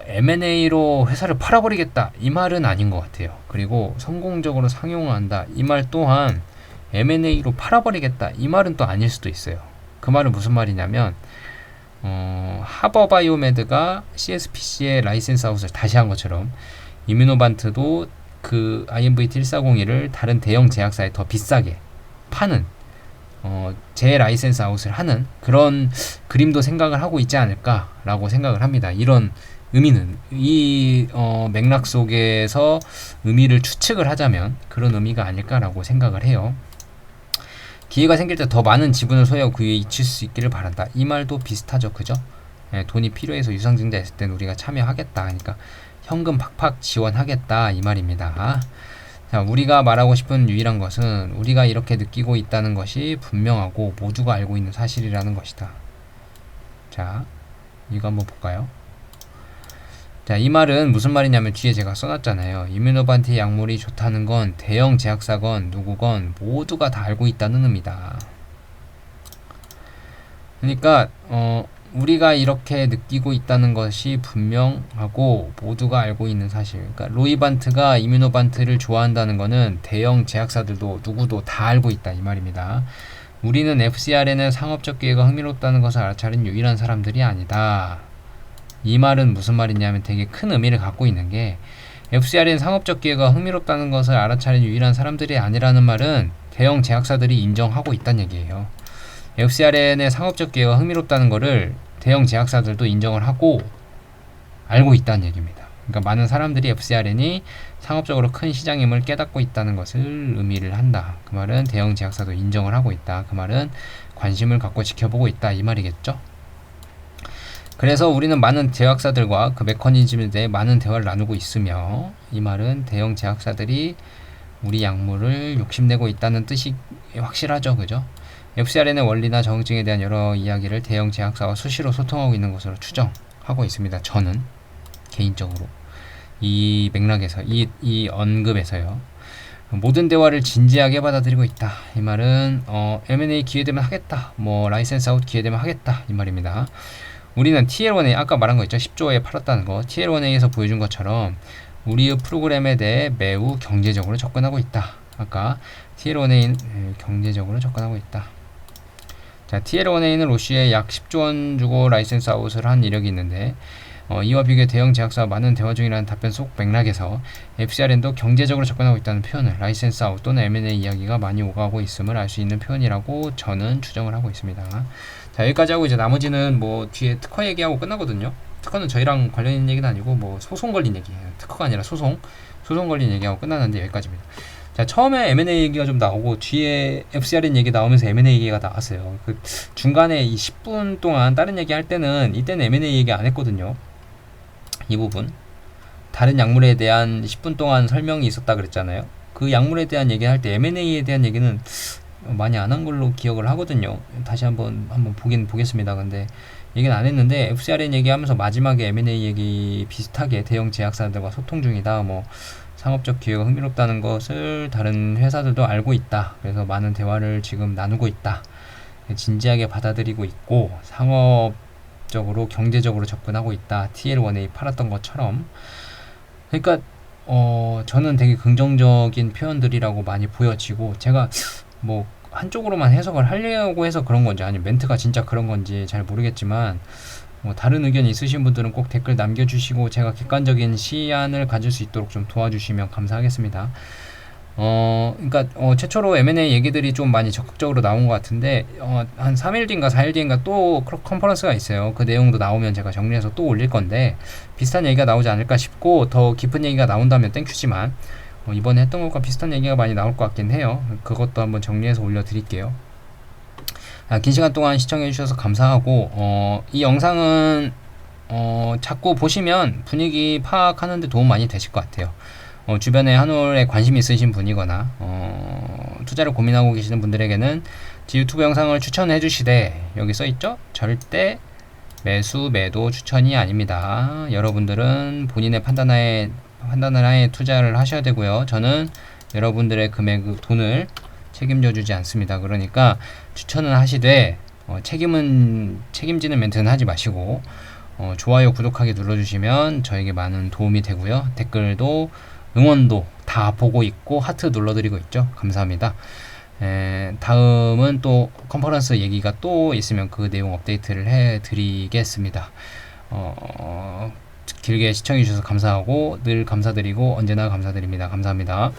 M&A로 회사를 팔아버리겠다 이 말은 아닌 것 같아요. 그리고 성공적으로 상용화한다 이 말 또한 M&A로 팔아버리겠다 이 말은 또 아닐 수도 있어요. 그 말은 무슨 말이냐면 하버바이오메드가 CSPC의 라이센스 아웃을 다시 한 것처럼 이뮤노반트도 그 IMVT1401을 다른 대형 제약사에 더 비싸게 파는 재라이센스 아웃을 하는 그런 그림도 생각을 하고 있지 않을까라고 생각을 합니다. 이런 의미는 이 맥락 속에서 의미를 추측을 하자면 그런 의미가 아닐까라고 생각을 해요. 기회가 생길 때 더 많은 지분을 소유하고 그 위에 잊힐 수 있기를 바란다. 이 말도 비슷하죠, 그죠? 돈이 필요해서 유상증자 했을 땐 우리가 참여하겠다. 그러니까 현금 팍팍 지원하겠다 이 말입니다. 자, 우리가 말하고 싶은 유일한 것은 우리가 이렇게 느끼고 있다는 것이 분명하고 모두가 알고 있는 사실이라는 것이다. 자, 이거 한번 볼까요? 자, 이 말은 무슨 말이냐면 뒤에 제가 써놨잖아요. 이뮤노반트 약물이 좋다는 건 대형 제약사건 누구건 모두가 다 알고 있다는 의미다. 그러니까 우리가 이렇게 느끼고 있다는 것이 분명하고 모두가 알고 있는 사실. 그러니까 로이반트가 이뮤노반트를 좋아한다는 것은 대형 제약사들도 누구도 다 알고 있다 이 말입니다. 우리는 FcRn의 상업적 기회가 흥미롭다는 것을 알아차린 유일한 사람들이 아니다. 이 말은 무슨 말이냐면 되게 큰 의미를 갖고 있는 게, FcRn 상업적 기회가 흥미롭다는 것을 알아차린 유일한 사람들이 아니라는 말은 대형 제약사들이 인정하고 있다는 얘기예요. FcRn의 상업적 기회가 흥미롭다는 것을 대형 제약사들도 인정을 하고 알고 있다는 얘기입니다. 그러니까 많은 사람들이 FCRN이 상업적으로 큰 시장임을 깨닫고 있다는 것을 의미를 한다. 그 말은 대형 제약사도 인정을 하고 있다. 그 말은 관심을 갖고 지켜보고 있다. 이 말이겠죠. 그래서 우리는 많은 제약사들과 그 메커니즘에 대해 많은 대화를 나누고 있으며, 이 말은 대형 제약사들이 우리 약물을 욕심내고 있다는 뜻이 확실하죠. 그죠? FCRN의 원리나 정증에 대한 여러 이야기를 대형 제약사와 수시로 소통하고 있는 것으로 추정하고 있습니다. 저는 개인적으로 이 맥락에서 이 언급에서요, 모든 대화를 진지하게 받아들이고 있다. 이 말은 M&A 기회되면 하겠다, 뭐 라이센스 아웃 기회되면 하겠다, 이 말입니다. 우리는 TL1A, 아까 말한 거 있죠, 10조에 팔았다는 거, TL1A에서 보여준 것처럼 우리의 프로그램에 대해 매우 경제적으로 접근하고 있다. 아까 TL1A는 경제적으로 접근하고 있다. 자, TL1A는 로시에 약 10조 원 주고 라이센스 아웃을 한 이력이 있는데, 이와 비교해 대형 제약사와 많은 대화 중이라는 답변 속 맥락에서 FCRN도 경제적으로 접근하고 있다는 표현을 라이센스 아웃 또는 M&A 이야기가 많이 오가고 있음을 알 수 있는 표현이라고 저는 추정을 하고 있습니다. 자, 여기까지 하고 이제 나머지는 뭐 뒤에 특허 얘기하고 끝나거든요. 특허는 저희랑 관련 있는 얘기는 아니고 뭐 소송 걸린 얘기예요. 특허가 아니라 소송 걸린 얘기하고 끝나는데 여기까지입니다. 자, 처음에 M&A 얘기가 좀 나오고 뒤에 FCRN 얘기 나오면서 M&A 얘기가 나왔어요. 그 중간에 이 10분 동안 다른 얘기 할 때는 이때는 M&A 얘기 안 했거든요. 이 부분 다른 약물에 대한 10분 동안 설명이 있었다 그랬잖아요. 그 약물에 대한 얘기할 때 M&A에 대한 얘기는 많이 안 한 걸로 기억을 하거든요. 다시 한번 보긴 보겠습니다. 근데 얘기는 안 했는데 FCRN 얘기하면서 마지막에 M&A 얘기 비슷하게 대형 제약사들과 소통 중이다, 뭐 상업적 기회가 흥미롭다는 것을 다른 회사들도 알고 있다, 그래서 많은 대화를 지금 나누고 있다, 진지하게 받아들이고 있고 상업적으로 경제적으로 접근하고 있다, TL1A 팔았던 것처럼. 그러니까 저는 되게 긍정적인 표현들이라고 많이 보여지고, 제가 뭐 한쪽으로만 해석을 하려고 해서 그런 건지 아니면 멘트가 진짜 그런 건지 잘 모르겠지만, 뭐 다른 의견 있으신 분들은 꼭 댓글 남겨주시고 제가 객관적인 시안을 가질 수 있도록 좀 도와주시면 감사하겠습니다. 그러니까 최초로 M&A 얘기들이 좀 많이 적극적으로 나온 것 같은데, 한 3일 뒤인가 4일 뒤인가 또 컨퍼런스가 있어요. 그 내용도 나오면 제가 정리해서 또 올릴 건데 비슷한 얘기가 나오지 않을까 싶고, 더 깊은 얘기가 나온다면 땡큐지만 이번에 했던 것과 비슷한 얘기가 많이 나올 것 같긴 해요. 그것도 한번 정리해서 올려드릴게요. 긴 시간 동안 시청해주셔서 감사하고, 이 영상은 자꾸 보시면 분위기 파악하는 데 도움 많이 되실 것 같아요. 주변에 한올에 관심 있으신 분이거나 투자를 고민하고 계시는 분들에게는 제 유튜브 영상을 추천해 주시되, 여기 써있죠? 절대 매수 매도 추천이 아닙니다. 여러분들은 본인의 판단을 하에 투자를 하셔야 되고요. 저는 여러분들의 금액 돈을 책임져 주지 않습니다. 그러니까 추천은 하시되 책임지는 멘트는 하지 마시고, 좋아요 구독하기 눌러주시면 저에게 많은 도움이 되고요. 댓글도 응원도 다 보고 있고 하트 눌러드리고 있죠. 감사합니다. 다음은 또 컨퍼런스 얘기가 또 있으면 그 내용 업데이트를 해드리겠습니다. 길게 시청해주셔서 감사하고 늘 감사드리고 언제나 감사드립니다. 감사합니다.